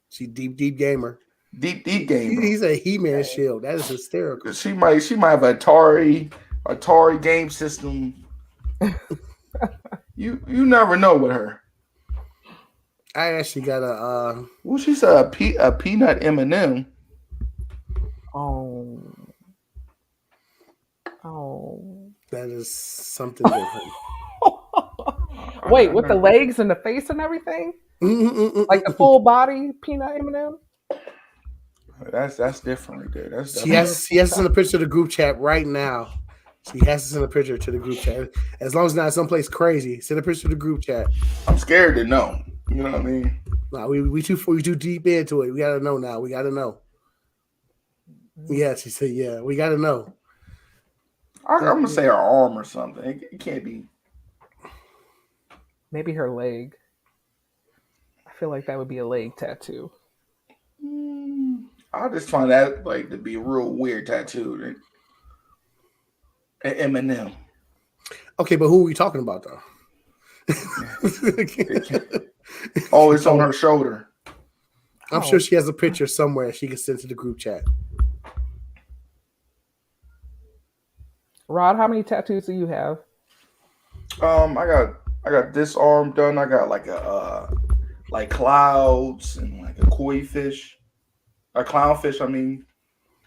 She deep gamer. Deep gamer. He's a He-Man shield. That is hysterical. She might have an Atari game system. You never know with her. I actually got a. Well, she said a peanut M&M. Oh. That is something different. Wait, with the legs and the face and everything? Like the full body peanut M&M? That's different right there. She has to send a picture to the group chat right now. She has to send a picture to the group chat. As long as it's not someplace crazy, send a picture to the group chat. I'm scared to know. You know what I mean? No, we too deep into it. We gotta know now. We gotta know. Yeah, she said, yeah, we gotta know. I'm gonna say her arm or something. It can't be. Maybe her leg. I feel like that would be a leg tattoo. I just find that like to be a real weird tattoo. An M&M. Okay, but who are we talking about though? Oh, it's on her shoulder. I'm sure she has a picture somewhere she can send to the group chat. Rod, how many tattoos do you have? I got this arm done. I got like like clouds and like a koi fish, a clownfish. I mean,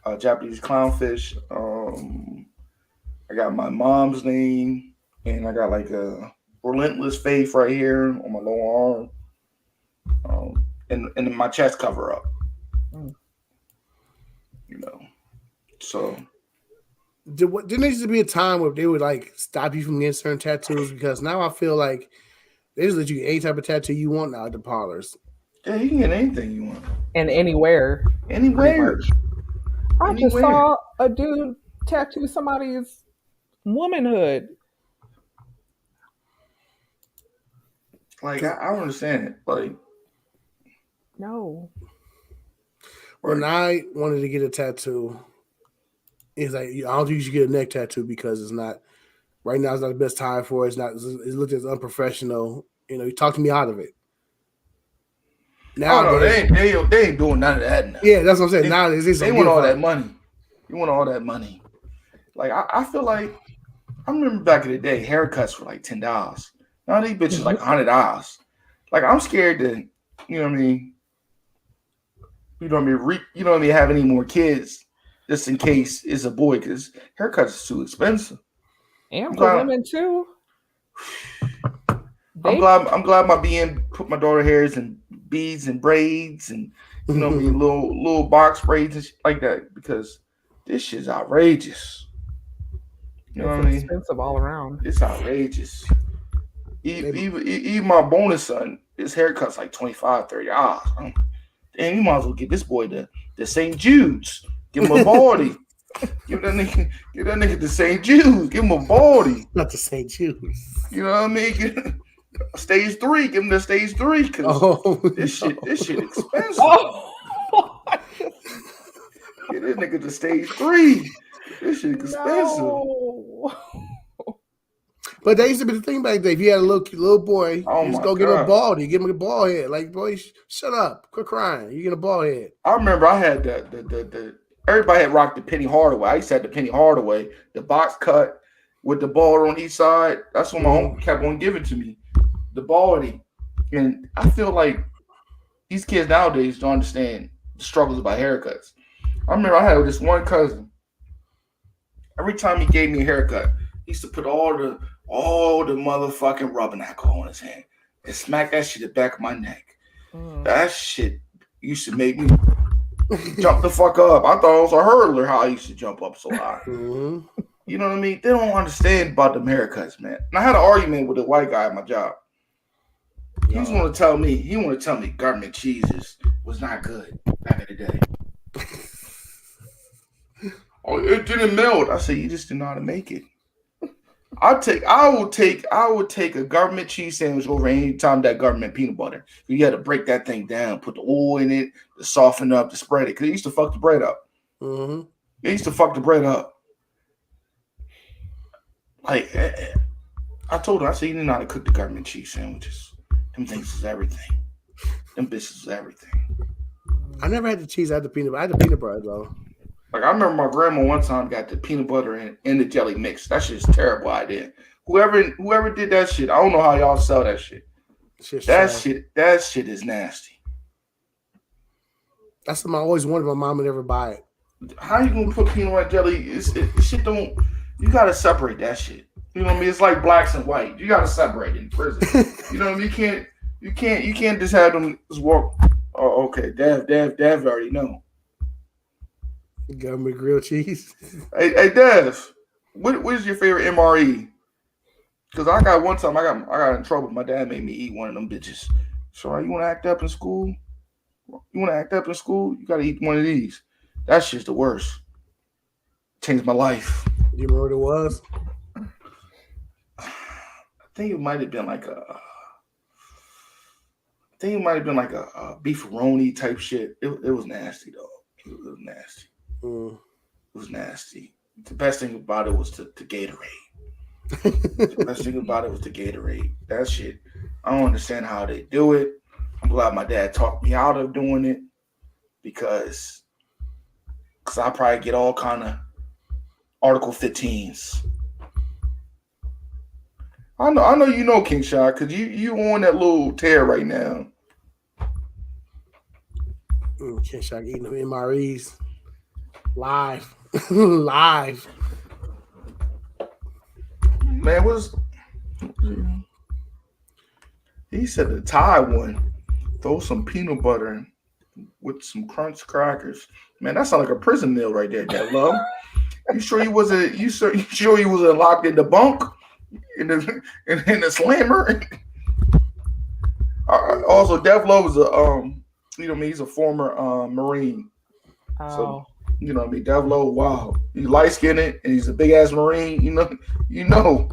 a Japanese clownfish. I got my mom's name, and I got like a relentless faith right here on my lower arm, and my chest cover up. You know, so. Didn't there used to be a time where they would like stop you from getting certain tattoos? Because now I feel like they just let you get any type of tattoo you want now at the parlors. Yeah, you can get anything you want. And anywhere. Anywhere. I just saw a dude tattoo somebody's womanhood. Like, I don't understand it. Like, no. When I wanted to get a tattoo, it's like, I don't think you should get a neck tattoo because it's not, right now it's not the best time for it. It looked as unprofessional. You know, you talked me out of it. Now they ain't doing none of that now. Yeah, that's what I'm saying. Nowadays, they want all that money. You want all that money. Like, I feel like, I remember back in the day, haircuts were like $10. Now these bitches like $100. Like, I'm scared to, you know what I mean? You know what I mean? Have any more kids just in case it's a boy, because haircuts is too expensive. And for women too. I'm glad my BM put my daughter hairs in beads and braids and you know what I mean, little box braids and shit like that, because this shit's outrageous. You know what I mean? Expensive all around. It's outrageous. Even my bonus son, his haircut's like $25, $30. And you might as well get this boy the St. Jude's. Give him a body. Give that nigga the St. Jude's. Give him a body. Not the St. Jude's. You know what I mean? Stage 3. Give him the stage 3. Cause this shit expensive. Get this nigga the stage 3. This shit expensive. No. But that used to be the thing back then. If you had a little boy, you just go get him a bald. You give him a bald head. Like, boy, shut up. Quit crying. You get a bald head. I remember I had the everybody had rocked the Penny Hardaway. I used to have the Penny Hardaway, the box cut with the bald on each side. That's what my uncle kept on giving to me. The baldy. And I feel like these kids nowadays don't understand the struggles about haircuts. I remember I had this one cousin. Every time he gave me a haircut, he used to put all the motherfucking rubbing alcohol on his hand and smack that shit at the back of my neck. That shit used to make me jump the fuck up. I thought it was a hurdler how I used to jump up so high. You know what I mean? They don't understand about them haircuts, man. And I had an argument with a white guy at my job. He want to tell me government cheeses was not good back in the day. Oh, it didn't melt. I said, you just didn't know how to make it. I would take a government cheese sandwich over any time that government peanut butter. You had to break that thing down, put the oil in it to soften up, to spread it, because it used to fuck the bread up. Mm-hmm. They used to fuck the bread up. Like I told her, I said, you didn't know how to cook the government cheese sandwiches. Them things is everything. Them bitches is everything. I never had the cheese. I had the peanut. I had the peanut butter though. Like I remember my grandma one time got the peanut butter and the jelly mix. That shit's a terrible idea. Whoever did that shit, I don't know how y'all sell that shit. That shit is nasty. That's something I always wanted. My mom would never buy it. How you gonna put peanut butter jelly? Shit don't. You gotta separate that shit. You know what I mean? It's like blacks and white. You gotta separate it in prison. You know what I mean? You can't just have them just walk. Oh, okay. Dev already know. Government grilled cheese. Hey, Dev, what is your favorite MRE? Because I got one time I got in trouble. My dad made me eat one of them bitches. So you want to act up in school? You gotta eat one of these. That shit's the worst. Changed my life. You remember what it was? I think it might have been like a beefaroni type shit. It was nasty though. It was nasty. Mm. It was nasty. The best thing about it was the Gatorade. The best thing about it was the Gatorade. That shit, I don't understand how they do it. I'm glad my dad talked me out of doing it because I probably get all kind of Article 15s. I know you know King Shot because you on that little tear right now. King Shot eating them MREs live. Live. Man, he said the Thai one, throw some peanut butter in with some crunch crackers. Man, that sounds like a prison meal right there, Dev Love. You sure you wasn't locked in the bunk in the slammer? Also, Dev Love is he's a former Marine. Oh. So you know what I mean, Dev Love, wow. He's light skinned and he's a big ass Marine, you know.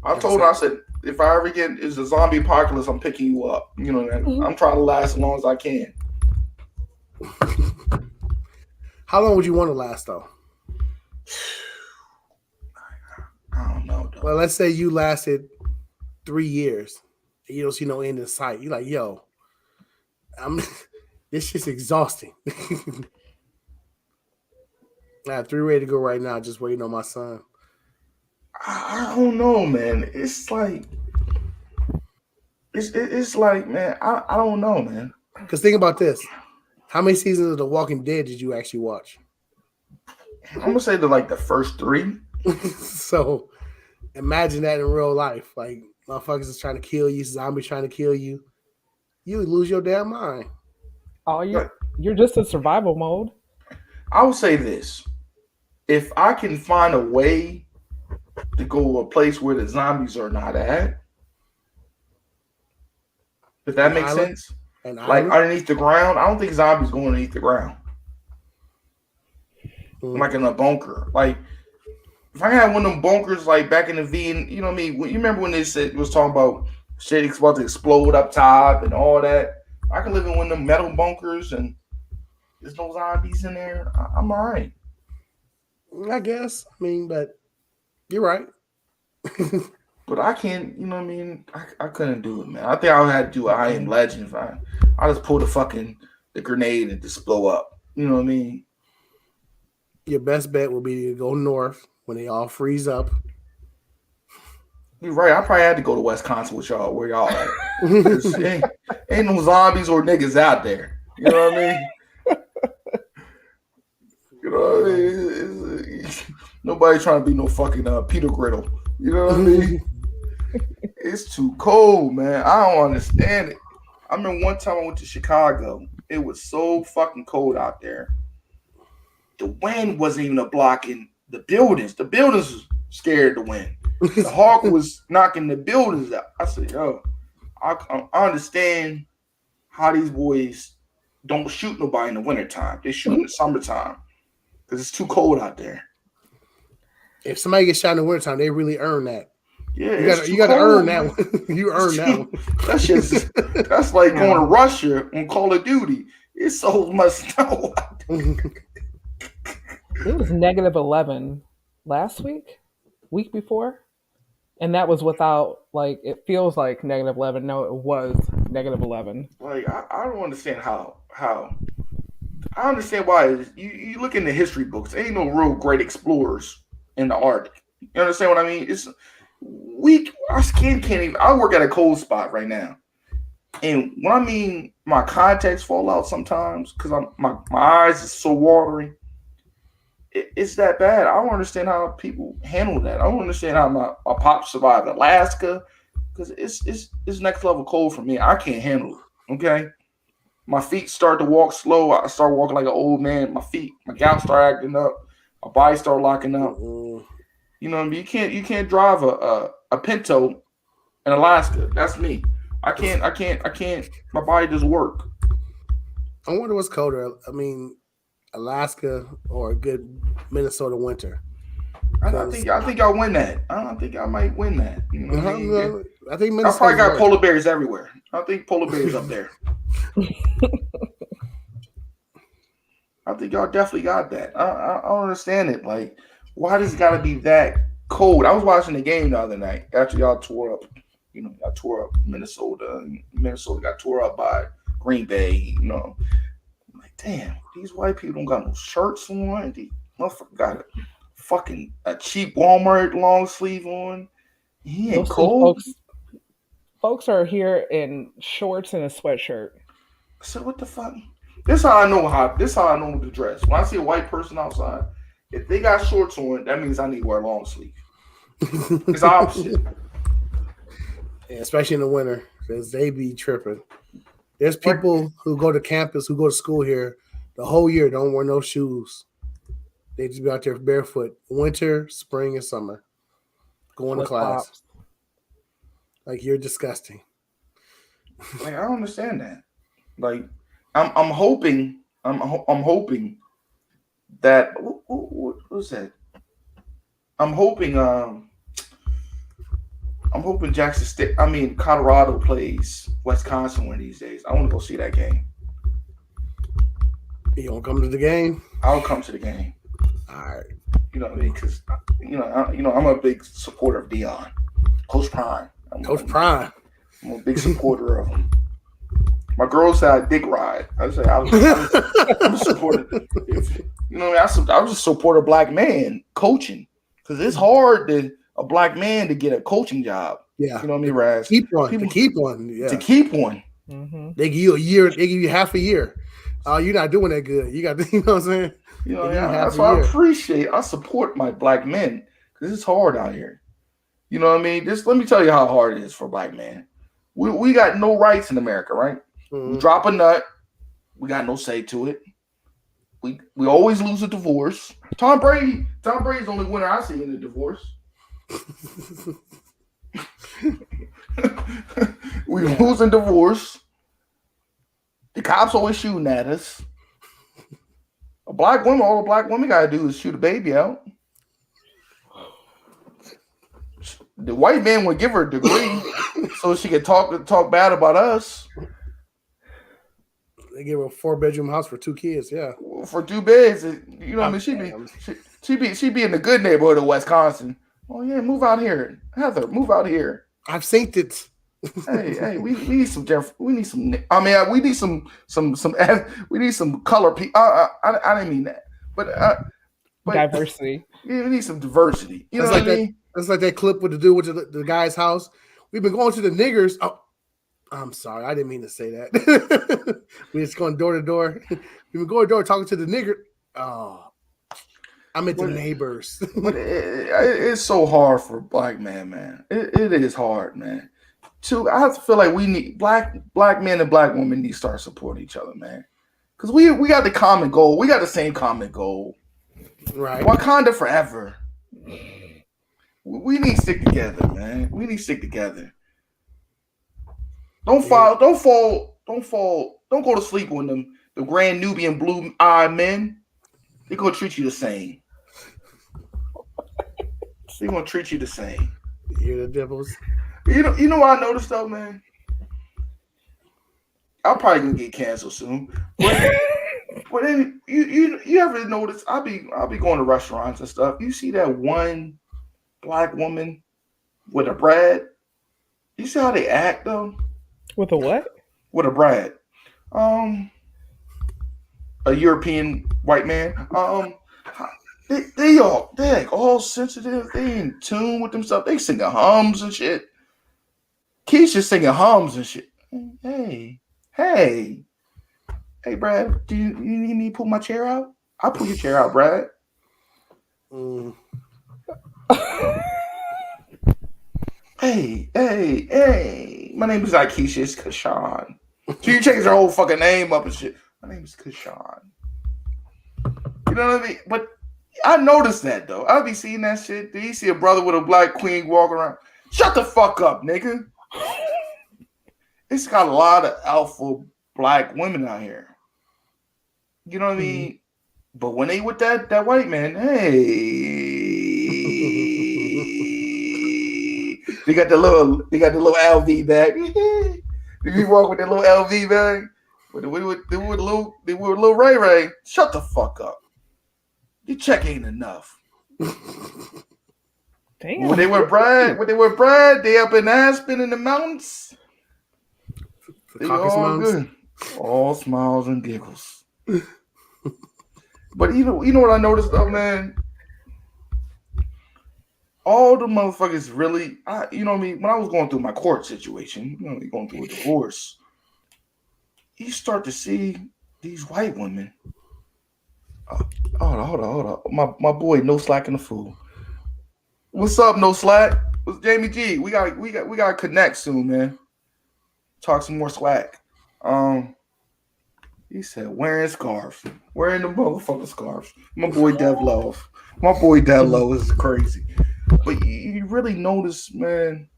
I told her, I said, if I ever get is a zombie apocalypse, I'm picking you up. You know, I'm trying to last as long as I can. How long would you want to last though? I don't know though. Well, let's say you lasted 3 years and you don't see no end in sight. You're like, yo, this shit's exhausting. I have 3 ready to go right now, just waiting on my son. I don't know, man. It's like, man. I don't know, man. Because think about this: how many seasons of The Walking Dead did you actually watch? I'm gonna say the first 3. So imagine that in real life. Like motherfuckers is trying to kill you, zombies trying to kill you. You would lose your damn mind. Oh, you're just in survival mode. I would say this: if I can find a way to go to a place where the zombies are not at, if that makes sense, like underneath the ground, I don't think zombies go underneath the ground. Like in a bunker. Like if I had one of them bunkers like back in the V, you know what I mean? You remember when they said it was talking about shit about to explode up top and all that? I can live in one of them metal bunkers and there's no zombies in there. I'm all right. I guess. I mean, but you're right. But I can't, you know what I mean? I couldn't do it, man. I think I would have to do I Am Legend if I just pull the grenade and just blow up. You know what I mean? Your best bet will be to go north when they all freeze up. You're right. I probably had to go to Wisconsin with y'all, where y'all at. ain't no zombies or niggas out there. You know what I mean? You know what I mean? Nobody trying to be no fucking Peter Griddle. You know what I mean? It's too cold, man. I don't understand it. I remember one time I went to Chicago. It was so fucking cold out there. The wind wasn't even blocking the buildings. The buildings was scared of the wind. The hawk was knocking the buildings out. I said, yo, I understand how these boys don't shoot nobody in the wintertime. They shoot in the summertime because it's too cold out there. If somebody gets shot in the wintertime, they really earn that. Yeah, you got to earn that one. You earn that one. That's like going to Russia on Call of Duty. It's so much snow out It was -11 last week before, and that was without like it feels like -11. No, it was -11. Like I don't understand how I understand why you look in the history books. Ain't no real great explorers in the Arctic. You understand what I mean? It's we our skin can't even. I work at a cold spot right now, and when I mean my contacts fall out sometimes because my eyes is so watery. It's that bad. I don't understand how people handle that. I don't understand how my pop survived Alaska because it's next level cold for me. I can't handle it. Okay, my feet start to walk slow. I start walking like an old man. My gout start acting up. My body start locking up. You know what I mean? You can't drive a Pinto in Alaska. That's me. I can't. My body doesn't work. I wonder what's colder. I mean, Alaska or a good Minnesota winter. I think I'll win that. I think I might win that. You know what I mean? I think I probably got polar bears everywhere. I think polar bears up there. I think y'all definitely got that. I don't understand it. Like, why does it got to be that cold? I was watching the game the other night after y'all tore up. You know, y'all tore up Minnesota. And Minnesota got tore up by Green Bay. You know, I'm like, damn, these white people don't got no shirts on. They motherfucker got a cheap Walmart long sleeve on. He ain't cold. Folks are here in shorts and a sweatshirt. So what the fuck? This how I know to dress. When I see a white person outside, if they got shorts on, that means I need to wear a long sleeve. It's the opposite. Yeah, especially in the winter, because they be tripping. There's people who go to campus, who go to school here the whole year, don't wear no shoes. They just be out there barefoot, winter, spring, and summer, going to class. Flops. Like, you're disgusting. Like, I don't understand that. Like, I'm hoping that what was that? I'm hoping Jackson State. I mean, Colorado plays Wisconsin one of these days. I want to go see that game. You don't come to the game? I'll come to the game. All right. You know what I mean? Because I'm a big supporter of Dion, Coach Prime. Prime. I'm a big supporter of him. My girl said I dick ride. I said I'm a supporter. You know, I just support a black man coaching because it's hard to a black man to get a coaching job. Yeah, you know what I mean, Raz? To keep one. Yeah. To keep one. Mm-hmm. They give you a year. They give you half a year. Oh, you're not doing that good. You got, you know what I'm saying? You know, that's why I support my black men because it's hard out here. You know what I mean? Just let me tell you how hard it is for a black man. We got no rights in America, right? Mm-hmm. We drop a nut, we got no say to it. We always lose a divorce. Tom Brady's the only winner I see in the divorce. We losing divorce. The cops always shooting at us. All a black woman gotta do is shoot a baby out. The white man would give her a degree so she could talk bad about us. They give her a 4-bedroom house for 2 kids. Yeah, for 2 beds. You know what I mean? She be in the good neighborhood of Wisconsin. Oh yeah, move out here, Heather. Move out here. I've seen it. hey, we need some. We need some. I mean, we need some. We need some color. I didn't mean that, but diversity. Yeah, we need some diversity. You know what I mean? That's like that clip with the dude with the guy's house. We've been going to the niggers. Oh, I'm sorry, I didn't mean to say that. We just going door to door. We've been going door talking to the nigger. Oh, I meant the neighbors. But it's so hard for a black man. It is hard, man. I have to feel like we need black men and black women need to start supporting each other, man. Because we got the common goal. We got the same common goal. Right. Wakanda forever. We need to stick together, man. We need to stick together. Don't go to sleep with them. The grand Nubian blue-eyed men. They're gonna treat you the same. They're gonna treat you the same. You hear the devils? You know what I noticed though, man? I'm probably gonna get canceled soon. But But then you ever notice? I'll be going to restaurants and stuff. You see that one black woman with a Brad? You see how they act though? With a what? With a Brad, a European white man. They like all sensitive. They in tune with themselves. They singing hums and shit. Keisha's singing hums and shit. Hey, Brad. Do you need me to pull my chair out? I'll pull your chair out, Brad. Hey. My name is not Keisha. It's Kashawn. So you changed her whole fucking name up and shit. My name is Kashawn. You know what I mean? But I noticed that though. I'll be seeing that shit. Do you see a brother with a black queen walk around? Shut the fuck up, nigga. It's got a lot of alpha black women out here. You know what I mean? But when they with that white man, hey, they got the little LV bag. You walk with that little LV bag. With little Ray. Shut the fuck up. Your check ain't enough. Damn. When they were Brad, they up in Aspen in the mountains. They all good. All smiles and giggles. But you know what I noticed though, man? All the motherfuckers really, you know what I mean? When I was going through my court situation, you know, going through a divorce, you start to see these white women. Hold on. My boy, No Slack and the Fool. What's up, No Slack? What's Jamie G? We gotta connect soon, man. Talk some more swag. He said wearing scarves. Wearing the motherfucking scarves. My boy Dev Love. Is crazy. But you really notice, man.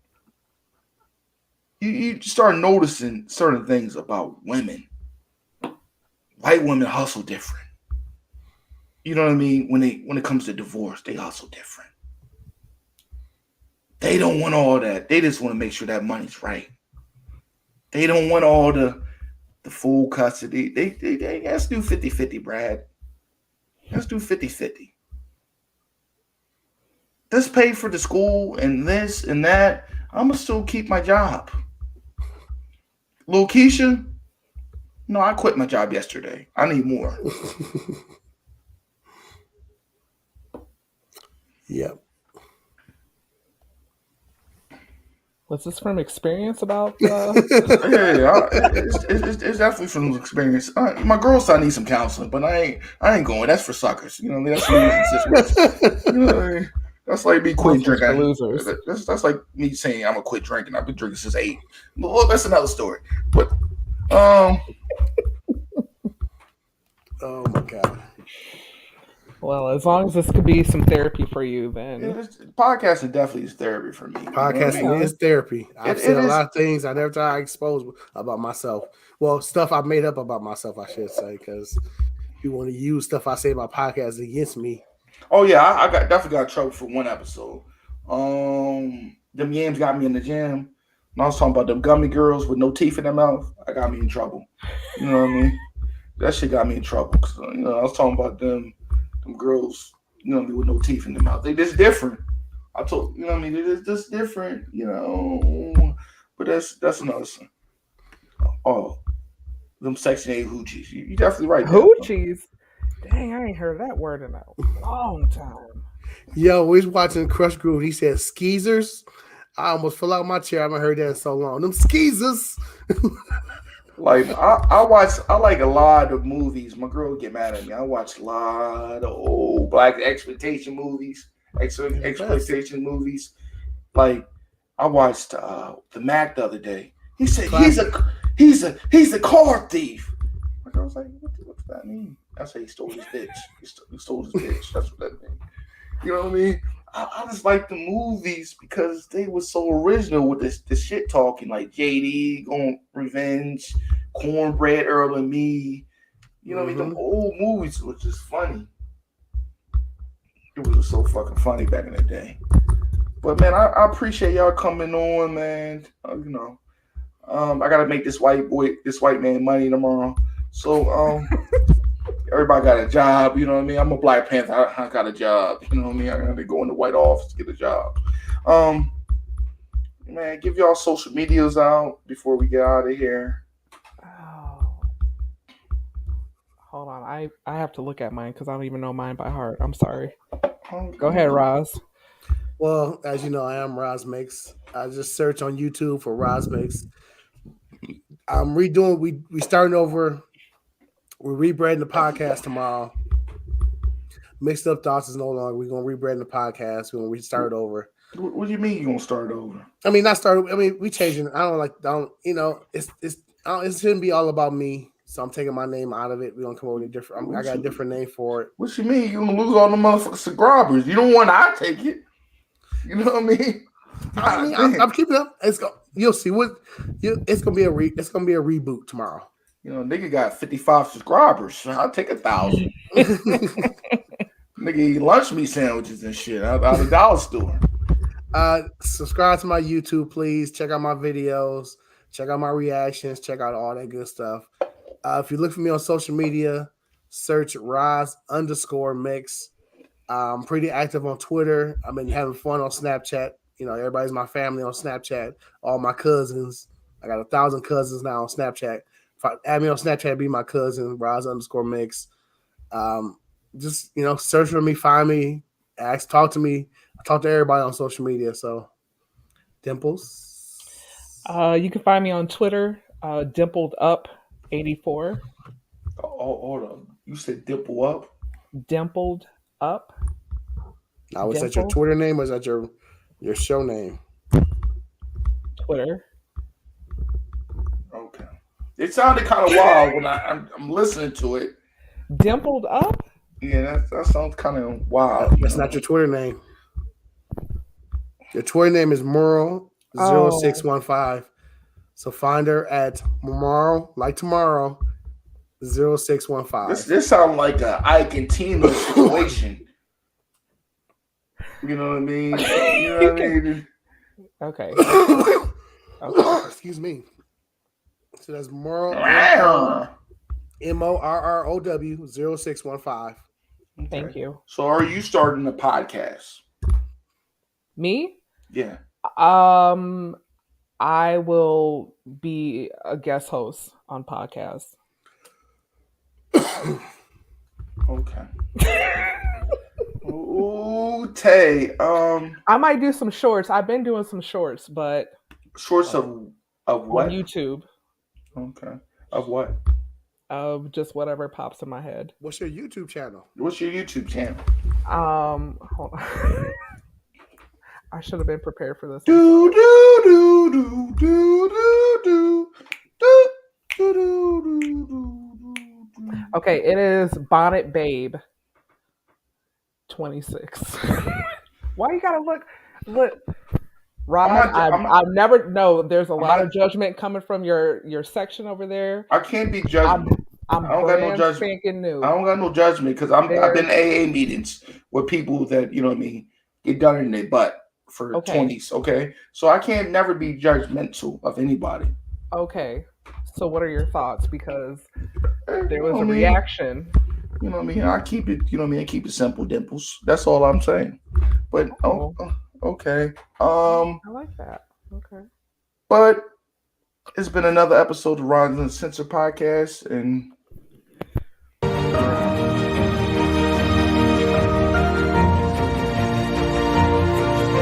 You start noticing certain things about women. White women hustle different. You know what I mean? When it comes to divorce, they hustle different. They don't want all that. They just want to make sure that money's right. They don't want all the full custody. They let's do 50-50, Brad. Let's do 50-50. Let's pay for the school and this and that. I'm gonna still keep my job. Lil Keisha, no, I quit my job yesterday. I need more. Yep. Was this from experience about? Yeah, it's definitely from experience. My girl son needs some counseling, but I ain't going. That's for suckers. You know what I mean? That's losing situation. You know what I mean? That's like me quitting drinking. Losers. That's like me saying I'm gonna quit drinking. I've been drinking since 8. Well, that's another story. But oh my god. Well, as long as this could be some therapy for you, then podcasting definitely is therapy for me. Podcasting is therapy. I've said a lot of things I never thought I exposed about myself. Well, stuff I made up about myself, I should say, because you want to use stuff I say about podcasts against me. Oh yeah, I definitely got trouble for one episode. Them Yams got me in the gym. And I was talking about them gummy girls with no teeth in their mouth. I got me in trouble. You know what I mean? That shit got me in trouble. So, you know, I was talking about them girls, you know, with no teeth in their mouth. They just different. I told you know what I mean. They're just different, you know. But that's another thing. Oh, them Section 8 hoochies. You definitely right. Hoochies. Dang, I ain't heard that word in a long time. Yo, we was watching Crush Groove. He said skeezers. I almost fell out of my chair. I haven't heard that in so long. Them skeezers. Like I like a lot of movies. My girl would get mad at me. I watch a lot of old black exploitation movies. Exploitation movies. Like I watched the Mac the other day. He said he's a car thief. My girl was like, what does that mean? I say he stole his bitch. He stole his bitch. That's what that means. You know what I mean? I just like the movies because they were so original with this shit talking, like JD going revenge, Cornbread, Earl and Me. You know what I mean? The old movies were just funny. It was so fucking funny back in the day. But man, I appreciate y'all coming on, man. You know, I gotta make this white man money tomorrow. So everybody got a job. You know what I mean? I'm a Black Panther. I got a job. You know what I mean? I got to go in the White Office to get a job. Man, give y'all social medias out before we get out of here. Oh, hold on. I have to look at mine because I don't even know mine by heart. I'm sorry. Go ahead, Ras. Well, as you know, I am Ras Mixx. I just search on YouTube for Ras Mixx. I'm redoing. We starting over. We're rebranding the podcast tomorrow. Mixed Up Thoughts is no longer. We're gonna rebrand the podcast. We're gonna restart over. What do you mean you gonna start over? I mean, not start. I mean, we changing. I don't. You know, it shouldn't be all about me. So I'm taking my name out of it. We're gonna come up with a different. I got a different name for it. What you mean you gonna lose all the motherfucking subscribers? You don't want I take it. You know what I mean? I'm keeping up. You'll see what. It's gonna be it's gonna be a reboot tomorrow. You know, nigga got 55 subscribers. So I'll take 1,000. Nigga eat lunch meat sandwiches and shit out of the dollar store. Subscribe to my YouTube, please. Check out my videos. Check out my reactions. Check out all that good stuff. If you look for me on social media, search Ras_Mixx. I'm pretty active on Twitter. I've been having fun on Snapchat. You know, everybody's my family on Snapchat. All my cousins. I got 1,000 cousins now on Snapchat. Add me on Snapchat, be my cousin, Ras_Mixx. Just, you know, search for me, find me, talk to me. I talk to everybody on social media. So, Dimples. You can find me on Twitter, DimpledUp84. Oh, hold on. You said dimple up? Dimpled Up. Now, was that your Twitter name or is that your show name? Twitter. Okay. It sounded kind of wild when I'm listening to it. Dimpled Up? Yeah, that sounds kind of wild. That's not your Twitter name. Your Twitter name is Merle0615. So find her at Merle, like tomorrow, 0615. This sounds like a Ike and Tina situation. You know what I mean? You know what I mean? Okay. Excuse me. So that's Merle, MORROW 0615. Thank you. So are you starting a podcast? Me? Yeah. I will be a guest host on podcasts. Okay. Ooh, Tay. I might do some shorts. I've been doing some shorts, but shorts of what? On YouTube. Okay. Of what? Of just whatever pops in my head. What's your YouTube channel? What's your YouTube channel? Hold on. I should have been prepared for this. Do do do do do do do do do do. Okay, it is Bonnet Babe 26. Why you gotta look? Robin, I've never. No, there's a lot of judgment coming from your section over there. I can't be judged. I don't got no judgment. New. I don't got no judgment because I've been AA meetings with people that, you know what I mean, get done in their butt for 20s. Okay, so I can't never be judgmental of anybody. Okay, so what are your thoughts? Because there was a reaction. You know what I mean? I keep it. You know what I mean? I keep it simple, Dimples. That's all I'm saying. But okay. I like that. Okay. But it's been another episode of Uncensored podcast, and